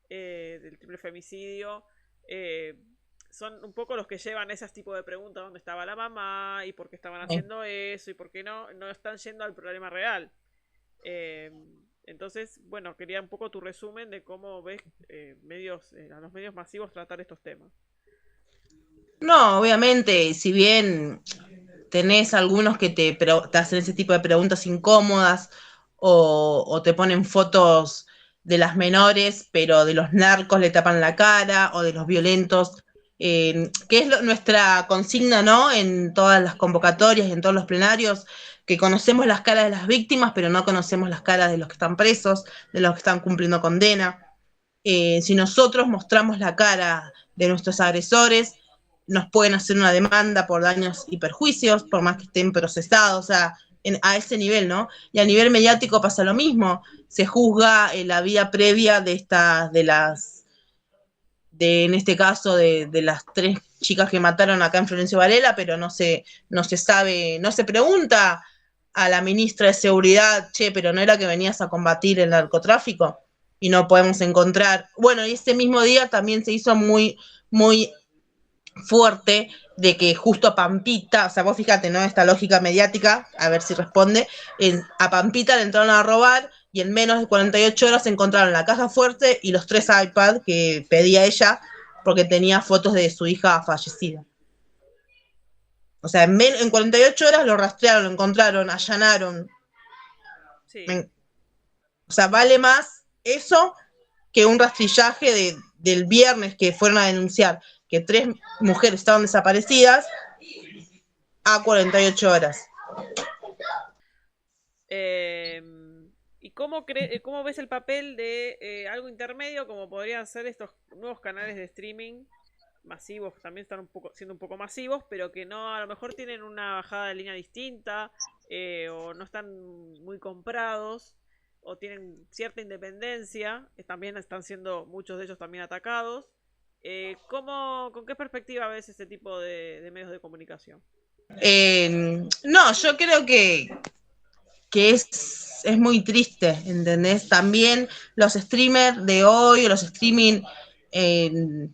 del triple femicidio son un poco los que llevan ese tipo de preguntas, dónde estaba la mamá y por qué estaban haciendo eso y por qué no están yendo al problema real. Entonces, bueno, quería un poco tu resumen de cómo ves a los medios masivos tratar estos temas. No, obviamente, si bien tenés algunos que te hacen ese tipo de preguntas incómodas o te ponen fotos de las menores, pero de los narcos le tapan la cara o de los violentos, que es nuestra consigna, ¿no? En todas las convocatorias y en todos los plenarios, que conocemos las caras de las víctimas, pero no conocemos las caras de los que están presos, de los que están cumpliendo condena. Si nosotros mostramos la cara de nuestros agresores, nos pueden hacer una demanda por daños y perjuicios, por más que estén procesados, o sea, a ese nivel, ¿no? Y a nivel mediático pasa lo mismo, se juzga la vida previa en este caso, de las tres chicas que mataron acá en Florencio Varela, pero no se sabe, no se pregunta a la ministra de Seguridad, che, pero no era que venías a combatir el narcotráfico y no podemos encontrar. Bueno, y ese mismo día también se hizo muy fuerte de que justo a Pampita, o sea, vos fíjate, ¿no? Esta lógica mediática, a ver si responde, a Pampita le entraron a robar y en menos de 48 horas encontraron la caja fuerte y los 3 iPads que pedía ella porque tenía fotos de su hija fallecida. O sea, en 48 horas lo rastrearon, lo encontraron, allanaron. Sí. O sea, vale más eso que un rastrillaje del viernes que fueron a denunciar que 3 mujeres estaban desaparecidas a 48 horas. ¿Y cómo ves el papel de algo intermedio como podrían ser estos nuevos canales de streaming masivos? También están siendo un poco masivos, pero que no, a lo mejor tienen una bajada de línea distinta, o no están muy comprados, o tienen cierta independencia, también están siendo muchos de ellos también atacados. ¿Con qué perspectiva ves ese tipo de medios de comunicación? No, yo creo que es muy triste, ¿entendés? También los streamers de hoy, los streaming, eh,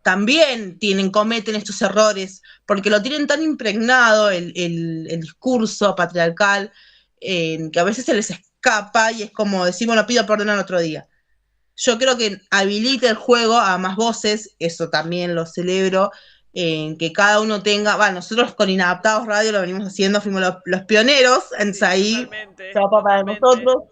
también cometen estos errores, porque lo tienen tan impregnado el discurso patriarcal, que a veces se les escapa y es como decir, bueno, pido perdón al otro día. Yo creo que habilita el juego a más voces, eso también lo celebro, que cada uno tenga, bueno, nosotros con Inadaptados Radio lo venimos haciendo, fuimos los pioneros, entonces Sí, ahí totalmente, se va para totalmente. nosotros.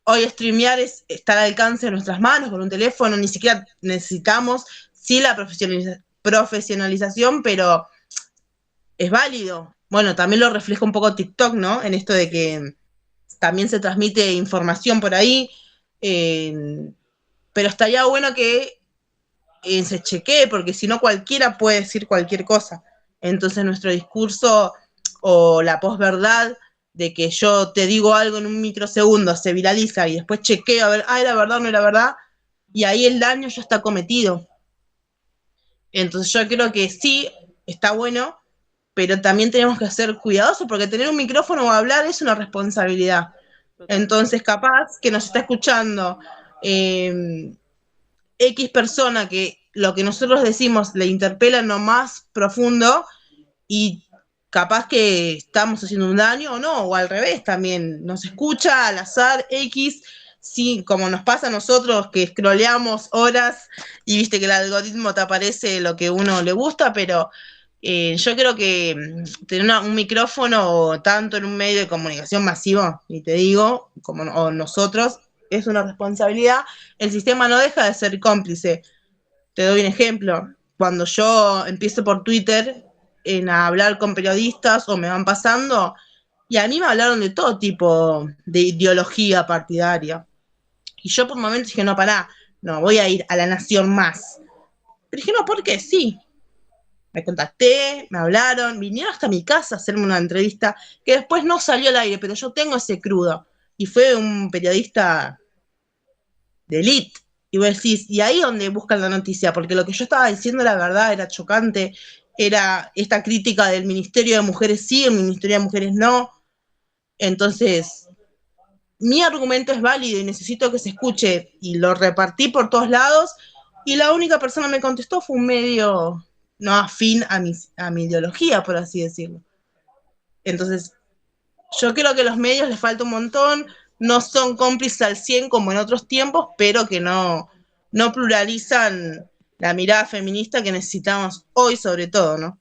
Hoy streamear está al alcance de nuestras manos con un teléfono, ni siquiera necesitamos, sí, la profesionalización, pero es válido. Bueno, también lo refleja un poco TikTok, ¿no? En esto de que también se transmite información por ahí, pero estaría bueno que se chequee, porque si no cualquiera puede decir cualquier cosa. Entonces nuestro discurso o la posverdad de que yo te digo algo en un microsegundo se viraliza y después chequeo a ver, era verdad o no era verdad, y ahí el daño ya está cometido. Entonces yo creo que sí, está bueno, pero también tenemos que ser cuidadosos porque tener un micrófono o hablar es una responsabilidad. Totalmente. Entonces, capaz que nos está escuchando X persona que lo que nosotros decimos le interpela en lo más profundo y capaz que estamos haciendo un daño o no, o al revés también, nos escucha al azar X, sí, como nos pasa a nosotros que scrolleamos horas y viste que el algoritmo te aparece lo que uno le gusta, pero yo creo que tener un micrófono tanto en un medio de comunicación masivo, y te digo, como o nosotros, es una responsabilidad. El sistema no deja de ser cómplice. Te doy un ejemplo. Cuando yo empiezo por Twitter a hablar con periodistas o me van pasando, y a mí me hablaron de todo tipo de ideología partidaria. Y yo por momentos dije, no, pará, no, voy a ir a La Nación Más. Pero dije, no, porque sí. Me contacté, me hablaron, vinieron hasta mi casa a hacerme una entrevista que después no salió al aire, pero yo tengo ese crudo. Y fue un periodista de elite. Y vos decís, y ahí donde buscan la noticia, porque lo que yo estaba diciendo era verdad, era chocante, era esta crítica del Ministerio de Mujeres sí, el Ministerio de Mujeres no. Entonces, mi argumento es válido y necesito que se escuche, y lo repartí por todos lados, y la única persona que me contestó fue un medio no afín a mi ideología, por así decirlo. Entonces, yo creo que a los medios les falta un montón, no son cómplices al 100 como en otros tiempos, pero que no pluralizan la mirada feminista que necesitamos hoy sobre todo, ¿no?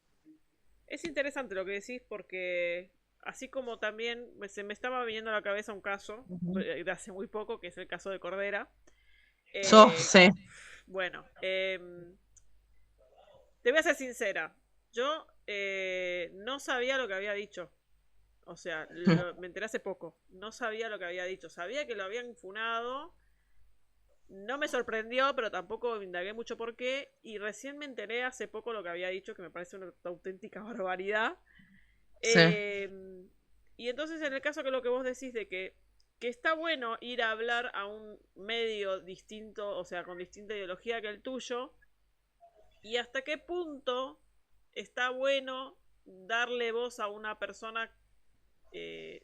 Es interesante lo que decís porque así como también se me estaba viniendo a la cabeza un caso de hace muy poco, que es el caso de Cordera. Sí. Bueno, te voy a ser sincera. Yo no sabía lo que había dicho. O sea, me enteré hace poco. No sabía lo que había dicho. Sabía que lo habían funado. No me sorprendió, pero tampoco indagué mucho por qué. Y recién me enteré hace poco lo que había dicho, que me parece una auténtica barbaridad. Sí. Y entonces, en el caso que lo que vos decís de que está bueno ir a hablar a un medio distinto, o sea, con distinta ideología que el tuyo, y hasta qué punto está bueno darle voz a una persona, en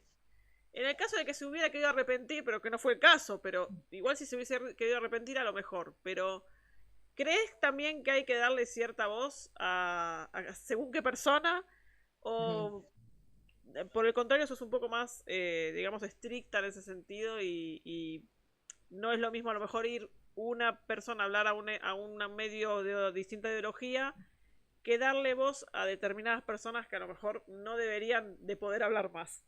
el caso de que se hubiera querido arrepentir, pero que no fue el caso, pero igual si se hubiese querido arrepentir a lo mejor, pero ¿crees también que hay que darle cierta voz a según qué persona? ¿O por el contrario sos un poco más, digamos, estricta en ese sentido y no es lo mismo a lo mejor ir una persona a hablar a un medio de distinta ideología que darle voz a determinadas personas que a lo mejor no deberían de poder hablar más?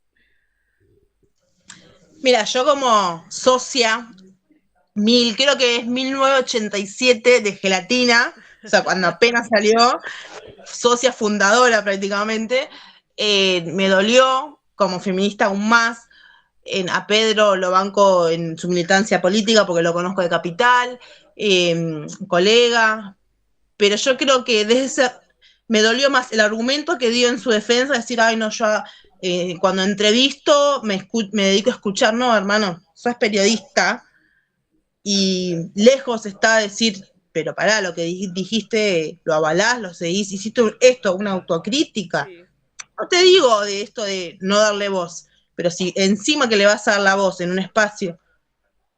Mira, yo como socia, creo que es 1987 de Gelatina, o sea, cuando apenas salió, socia fundadora prácticamente, me dolió como feminista aún más. A Pedro lo banco en su militancia política porque lo conozco de Capital, colega, pero yo creo que desde ese, me dolió más el argumento que dio en su defensa, decir, ay, no, yo cuando entrevisto me dedico a escuchar, no, hermano, sos periodista y lejos está decir, pero pará, lo que dijiste, lo avalás, lo seguís, hiciste esto, una autocrítica. Sí. No te digo de esto de no darle voz, pero si encima que le vas a dar la voz en un espacio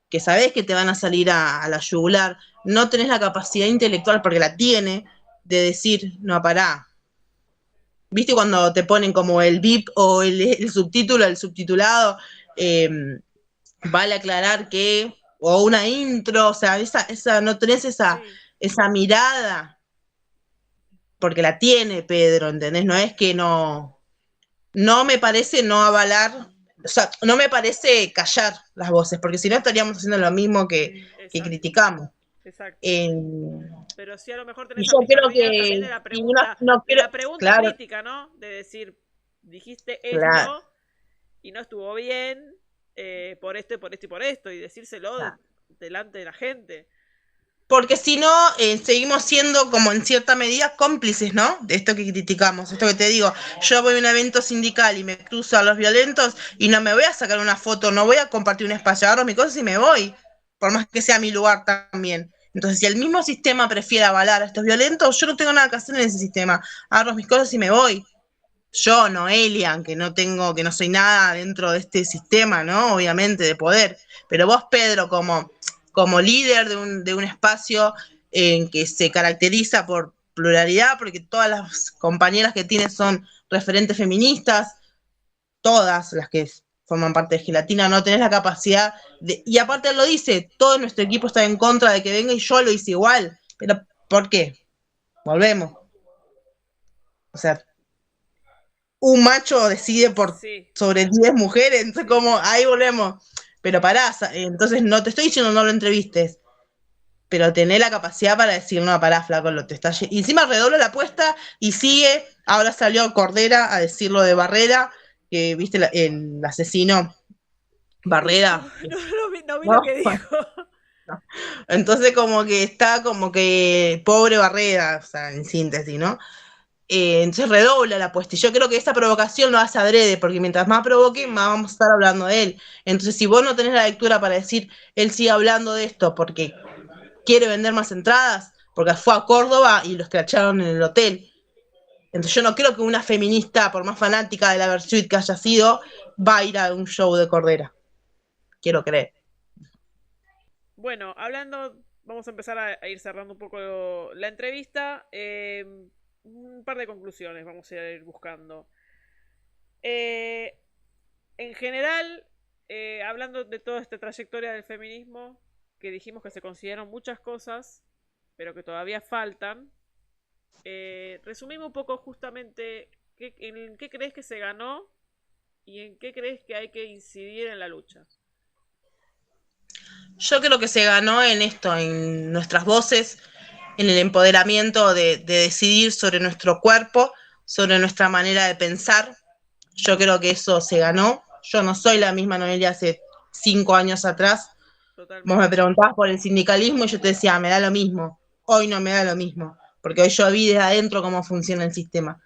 que sabés que te van a salir a la yugular, no tenés la capacidad intelectual, porque la tiene, de decir, no, pará. ¿Viste cuando te ponen como el VIP o el subtítulo, el subtitulado? Vale aclarar que, o una intro, o sea, esa no tenés esa, Sí. esa mirada, porque la tiene Pedro, ¿entendés? No es que no me parece no avalar, o sea, no me parece callar las voces, porque si no estaríamos haciendo lo mismo que criticamos. Exacto. Eh, Pero sí a lo mejor y tenés esa yo creo picardía también que, y uno, no de quiero, la pregunta claro, crítica, ¿no? De decir, dijiste claro, esto y no estuvo bien, por esto y por esto y por esto, y decírselo claro. delante de la gente. Porque si no, seguimos siendo como en cierta medida cómplices, ¿no? De esto que criticamos, esto que te digo. Yo voy a un evento sindical y me cruzo a los violentos y no me voy a sacar una foto, no voy a compartir un espacio, agarro mis cosas y me voy, por más que sea mi lugar también. Entonces, si el mismo sistema prefiere avalar a estos violentos, yo no tengo nada que hacer en ese sistema. Agarro mis cosas y me voy. Yo, Noelia, que no tengo, que no soy nada dentro de este sistema, ¿no? Obviamente, de poder. Pero vos, Pedro, como líder de un espacio en que se caracteriza por pluralidad, porque todas las compañeras que tienes son referentes feministas, todas las que forman parte de Gelatina, no tenés la capacidad de, y aparte él lo dice, todo nuestro equipo está en contra de que venga y yo lo hice igual, pero ¿por qué? Volvemos. O sea, un macho decide por Sí. sobre 10 mujeres, entonces como ahí volvemos. Pero pará, entonces no te estoy diciendo no lo entrevistes, pero tener la capacidad para decir, no, pará, flaco, lo te está y encima redobla la apuesta y sigue, ahora salió Cordera a decirlo de Barrera, que viste el asesino ¿Qué dijo? Barrera, No vi ¿no? lo que dijo. No. Entonces como que está como que pobre Barrera, o sea, en síntesis, ¿no? Entonces redobla la apuesta. Y yo creo que esa provocación lo hace adrede, porque mientras más provoque, Sí. más vamos a estar hablando de él. Entonces, si vos no tenés la lectura para decir, él sigue hablando de esto porque quiere vender más entradas, porque fue a Córdoba y lo escracharon en el hotel. Entonces, yo no creo que una feminista, por más fanática de la Versuit que haya sido, va a ir a un show de Cordera. Quiero creer. Bueno, hablando, vamos a empezar a ir cerrando un poco la entrevista. Un par de conclusiones vamos a ir buscando. Eh, en general, hablando de toda esta trayectoria del feminismo, que dijimos que se consideraron muchas cosas, pero que todavía faltan, resumimos un poco justamente en qué crees que se ganó y en qué crees que hay que incidir en la lucha. Yo creo que se ganó en esto, en nuestras voces, en el empoderamiento de decidir sobre nuestro cuerpo, sobre nuestra manera de pensar. Yo creo que eso se ganó. Yo no soy la misma Noelia hace 5 años atrás. Vos me Totalmente. preguntabas por el sindicalismo y yo te decía, me da lo mismo. Hoy no me da lo mismo, porque hoy yo vi desde adentro cómo funciona el sistema.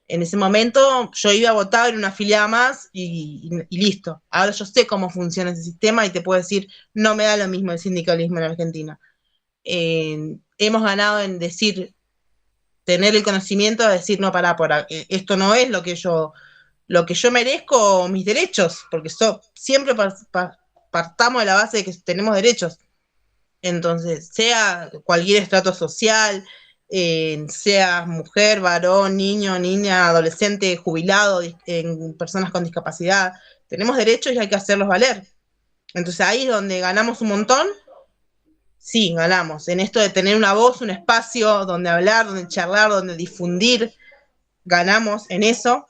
En ese momento yo iba a votar en una afiliada más y listo. Ahora yo sé cómo funciona ese sistema y te puedo decir, no me da lo mismo el sindicalismo en Argentina. Hemos ganado en decir, tener el conocimiento de decir, no, pará, esto no es lo que yo merezco, mis derechos, porque siempre partamos de la base de que tenemos derechos. Entonces, sea cualquier estrato social, sea mujer, varón, niño, niña, adolescente, jubilado, personas con discapacidad, tenemos derechos y hay que hacerlos valer. Entonces ahí es donde ganamos un montón. Sí, ganamos. En esto de tener una voz, un espacio donde hablar, donde charlar, donde difundir, ganamos en eso.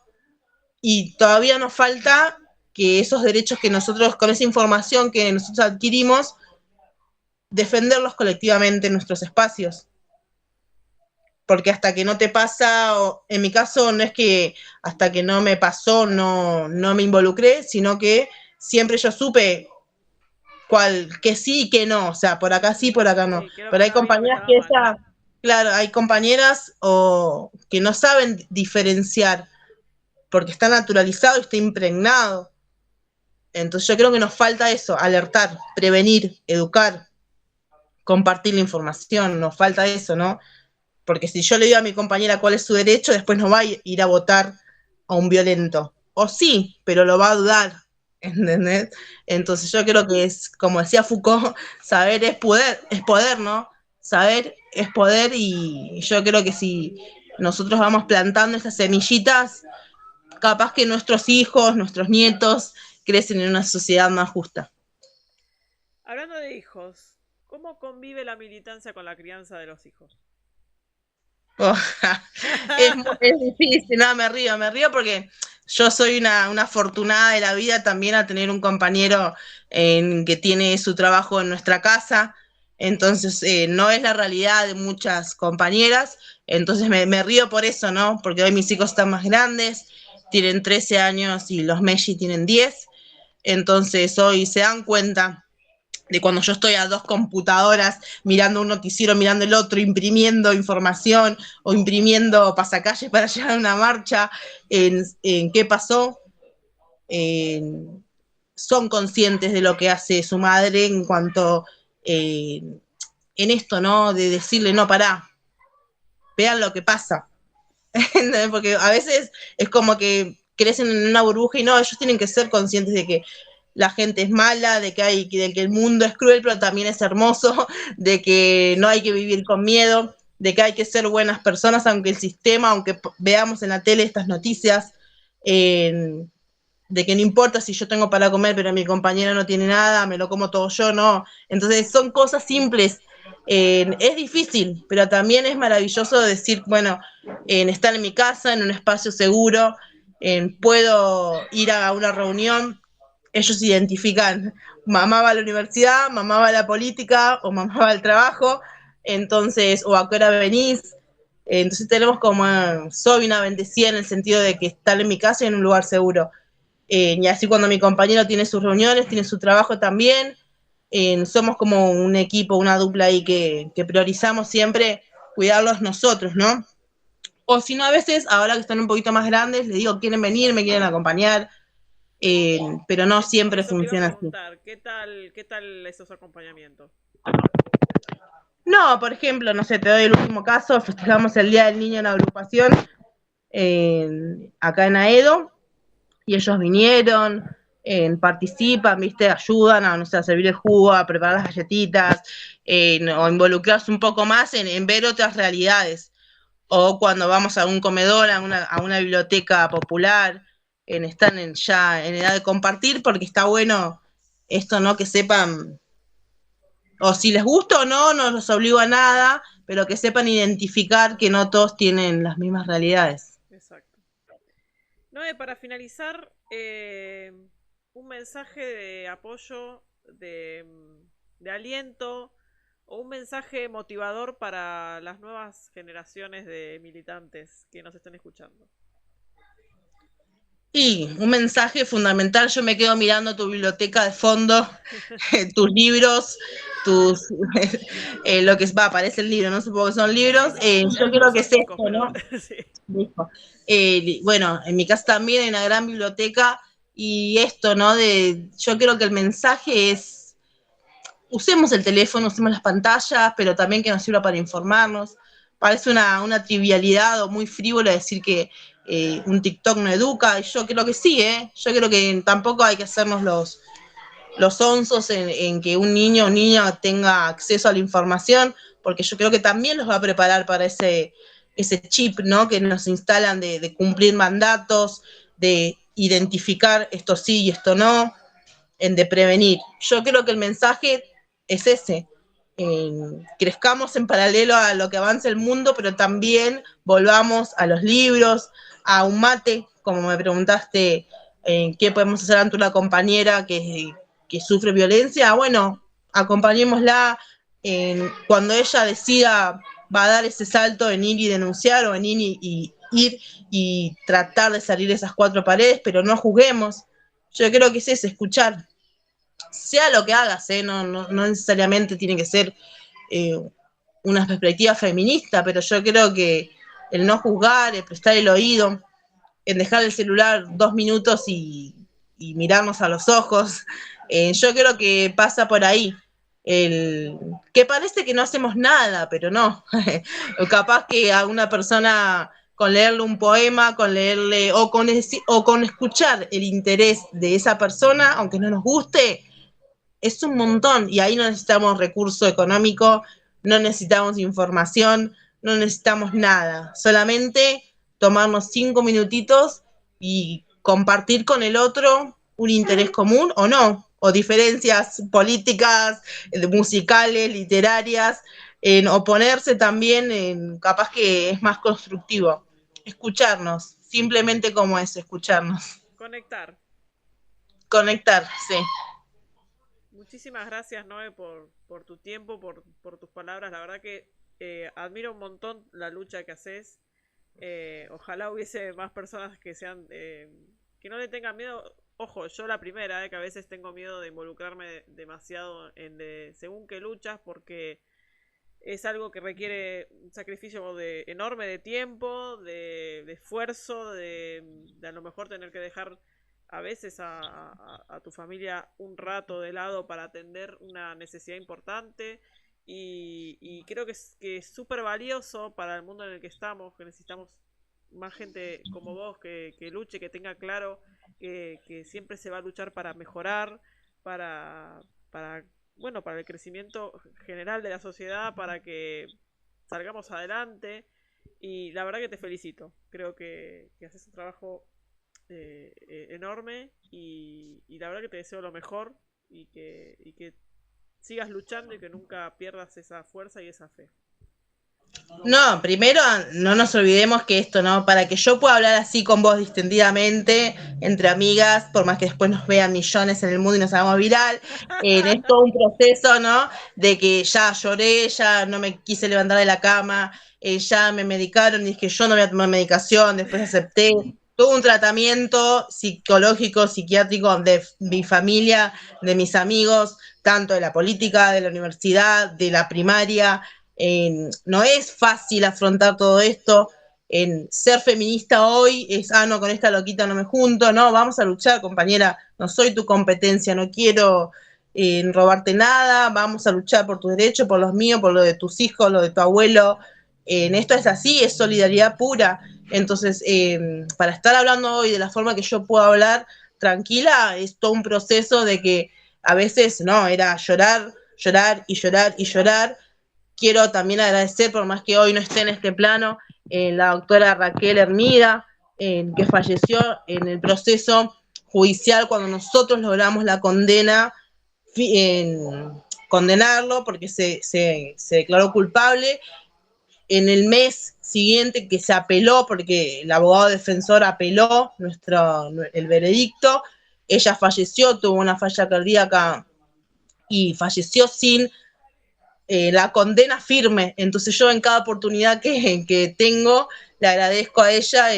Y todavía nos falta que esos derechos que nosotros, con esa información que nosotros adquirimos, defenderlos colectivamente en nuestros espacios. Porque hasta que no te pasa, en mi caso no es que hasta que no me pasó no me involucré, sino que siempre yo supe que sí y que no, o sea, por acá sí, por acá no. Sí, Pero hay compañeras que claro, hay compañeras que no saben diferenciar, porque está naturalizado y está impregnado. Entonces yo creo que nos falta eso, alertar, prevenir, educar, compartir la información, nos falta eso, ¿no? Porque si yo le digo a mi compañera cuál es su derecho, después no va a ir a votar a un violento. O sí, pero lo va a dudar, ¿entendés? Entonces yo creo que es, como decía Foucault, saber es poder, ¿no? Saber es poder, y yo creo que si nosotros vamos plantando esas semillitas, capaz que nuestros hijos, nuestros nietos, crecen en una sociedad más justa. Hablando de hijos, ¿cómo convive la militancia con la crianza de los hijos? Oh, es difícil, no, me río porque yo soy una afortunada de la vida también a tener un compañero que tiene su trabajo en nuestra casa, entonces no es la realidad de muchas compañeras, entonces me río por eso, ¿no? Porque hoy mis hijos están más grandes, tienen 13 años y los Meji tienen 10, entonces hoy se dan cuenta de cuando yo estoy a 2 computadoras mirando un noticiero, mirando el otro, imprimiendo información o imprimiendo pasacalles para llegar a una marcha, en qué pasó, son conscientes de lo que hace su madre en cuanto en esto, ¿no? De decirle, no, pará, vean lo que pasa. Porque a veces es como que crecen en una burbuja y no, ellos tienen que ser conscientes de que la gente es mala, de que el mundo es cruel, pero también es hermoso, de que no hay que vivir con miedo, de que hay que ser buenas personas, aunque el sistema, aunque veamos en la tele estas noticias, de que no importa si yo tengo para comer, pero mi compañera no tiene nada, me lo como todo yo, no. Entonces son cosas simples. Es difícil, pero también es maravilloso decir, bueno, estar en mi casa, en un espacio seguro, puedo ir a una reunión, ellos identifican, mamá va a la universidad, mamá va a la política, o mamá va al trabajo, entonces, o a qué hora venís. Entonces tenemos como, soy una bendecida en el sentido de que estar en mi casa y en un lugar seguro. Y así cuando mi compañero tiene sus reuniones, tiene su trabajo también, somos como un equipo, una dupla ahí que priorizamos siempre cuidarlos nosotros, ¿no? O si no, a veces, ahora que están un poquito más grandes, les digo, quieren venir, me quieren acompañar, pero no siempre Eso te iba a funciona así. preguntar, ¿qué tal esos acompañamientos? No, por ejemplo, no sé, te doy el último caso, festejamos el Día del Niño en la agrupación, acá en Aedo, y ellos vinieron, participan, ¿viste? Ayudan a, no sé, a servir el jugo, a preparar las galletitas, o involucrarse un poco más en ver otras realidades. O cuando vamos a un comedor, a una biblioteca popular, están ya en edad de compartir, porque está bueno esto, ¿no? Que sepan, o si les gusta o no, no los obligo a nada, pero que sepan identificar que no todos tienen las mismas realidades. Exacto. Noé, para finalizar, un mensaje de apoyo, de aliento o un mensaje motivador para las nuevas generaciones de militantes que nos estén escuchando. Y un mensaje fundamental, yo me quedo mirando tu biblioteca de fondo, tus libros, lo que parece el libro, no supongo que son libros, yo creo que es esto, ¿no? Sí. Bueno, en mi casa también hay una gran biblioteca y esto, ¿no? Yo creo que el mensaje es, usemos el teléfono, usemos las pantallas, pero también que nos sirva para informarnos, parece una trivialidad o muy frívolo decir que un TikTok no educa, y yo creo que sí, yo creo que tampoco hay que hacernos los onzos en que un niño o niña tenga acceso a la información, porque yo creo que también los va a preparar para ese chip, ¿no? Que nos instalan de cumplir mandatos, de identificar esto sí y esto no, de prevenir. Yo creo que el mensaje es ese. Crezcamos en paralelo a lo que avanza el mundo, pero también volvamos a los libros, a un mate, como me preguntaste, qué podemos hacer ante una compañera que sufre violencia. Bueno, acompañémosla cuando ella decida, va a dar ese salto en ir y denunciar, o en ir y tratar de salir de esas cuatro paredes, pero no juzguemos. Yo creo que es eso, escuchar, sea lo que hagas, no necesariamente tiene que ser una perspectiva feminista, pero yo creo que el no juzgar, el prestar el oído, en dejar el celular 2 minutos y mirarnos a los ojos, yo creo que pasa por ahí. Que parece que no hacemos nada, pero no. Capaz que a una persona con leerle un poema, con leerle o con escuchar el interés de esa persona, aunque no nos guste, es un montón, y ahí no necesitamos recurso económico, no necesitamos información, no necesitamos nada, solamente tomarnos 5 minutitos y compartir con el otro un interés común o no, o diferencias políticas, musicales, literarias, en oponerse también, capaz que es más constructivo. Escucharnos, simplemente como es, escucharnos. Conectar. Conectar, sí. Muchísimas gracias, Noé, por tu tiempo, por tus palabras. La verdad que admiro un montón la lucha que haces. Ojalá hubiese más personas que sean que no le tengan miedo. Ojo, yo la primera, que a veces tengo miedo de involucrarme demasiado según qué luchas, porque es algo que requiere un sacrificio enorme de tiempo, de esfuerzo, de a lo mejor tener que dejar a veces a tu familia un rato de lado para atender una necesidad importante. Y creo que es súper valioso para el mundo en el que estamos, que necesitamos más gente como vos que luche, que tenga claro que siempre se va a luchar para mejorar, para bueno, para el crecimiento general de la sociedad, para que salgamos adelante. Y la verdad que te felicito. Creo que haces un trabajo enorme y la verdad que te deseo lo mejor y que sigas luchando y que nunca pierdas esa fuerza y esa fe. No, primero no nos olvidemos que esto, ¿no? Para que yo pueda hablar así con vos distendidamente, entre amigas, por más que después nos vean millones en el mundo y nos hagamos viral, es todo un proceso, ¿no? De que ya lloré, ya no me quise levantar de la cama, ya me medicaron, dije yo no voy a tomar medicación, después acepté. Todo un tratamiento psicológico, psiquiátrico de mi familia, de mis amigos, tanto de la política, de la universidad, de la primaria. No es fácil afrontar todo esto. Ser feminista hoy es, no, con esta loquita no me junto, no, vamos a luchar, compañera, no soy tu competencia, no quiero robarte nada, vamos a luchar por tus derechos, por los míos, por lo de tus hijos, lo de tu abuelo. Esto es así, es solidaridad pura. Entonces, para estar hablando hoy de la forma que yo puedo hablar tranquila, es todo un proceso de que a veces, no, era llorar, llorar y llorar y llorar. Quiero también agradecer, por más que hoy no esté en este plano, la doctora Raquel Hermida, que falleció en el proceso judicial cuando nosotros logramos la condena, condenarlo porque se declaró culpable. En el mes siguiente que se apeló, porque el abogado defensor apeló el veredicto, ella falleció, tuvo una falla cardíaca y falleció sin la condena firme. Entonces yo en cada oportunidad que tengo le agradezco a ella,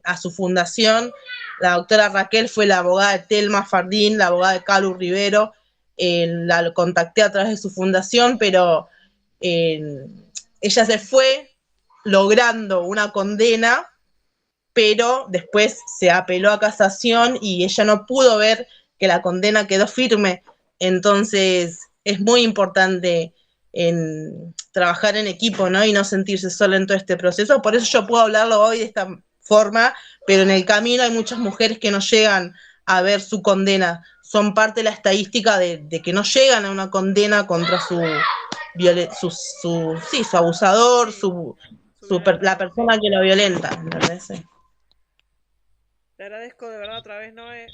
a su fundación. La doctora Raquel fue la abogada de Telma Fardín, la abogada de Calu Rivero. La contacté a través de su fundación, pero ella se fue logrando una condena, pero después se apeló a casación y ella no pudo ver que la condena quedó firme. Entonces es muy importante trabajar en equipo, ¿no? Y no sentirse sola en todo este proceso. Por eso yo puedo hablarlo hoy de esta forma, pero en el camino hay muchas mujeres que no llegan a ver su condena. Son parte de la estadística de que no llegan a una condena contra su abusador, Sí, la violentador, sí. persona que lo violenta, ¿entendés? Sí. Te agradezco de verdad otra vez, Noé,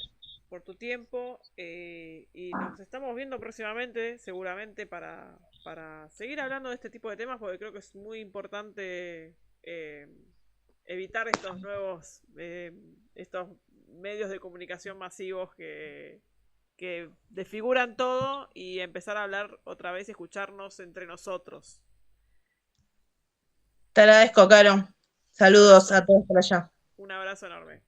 por tu tiempo y nos estamos viendo próximamente, seguramente, para seguir hablando de este tipo de temas, porque creo que es muy importante evitar estos nuevos, estos medios de comunicación masivos que desfiguran todo y empezar a hablar otra vez y escucharnos entre nosotros. Te agradezco, Caro. Un Saludos abrazo, a todos por allá. un abrazo enorme.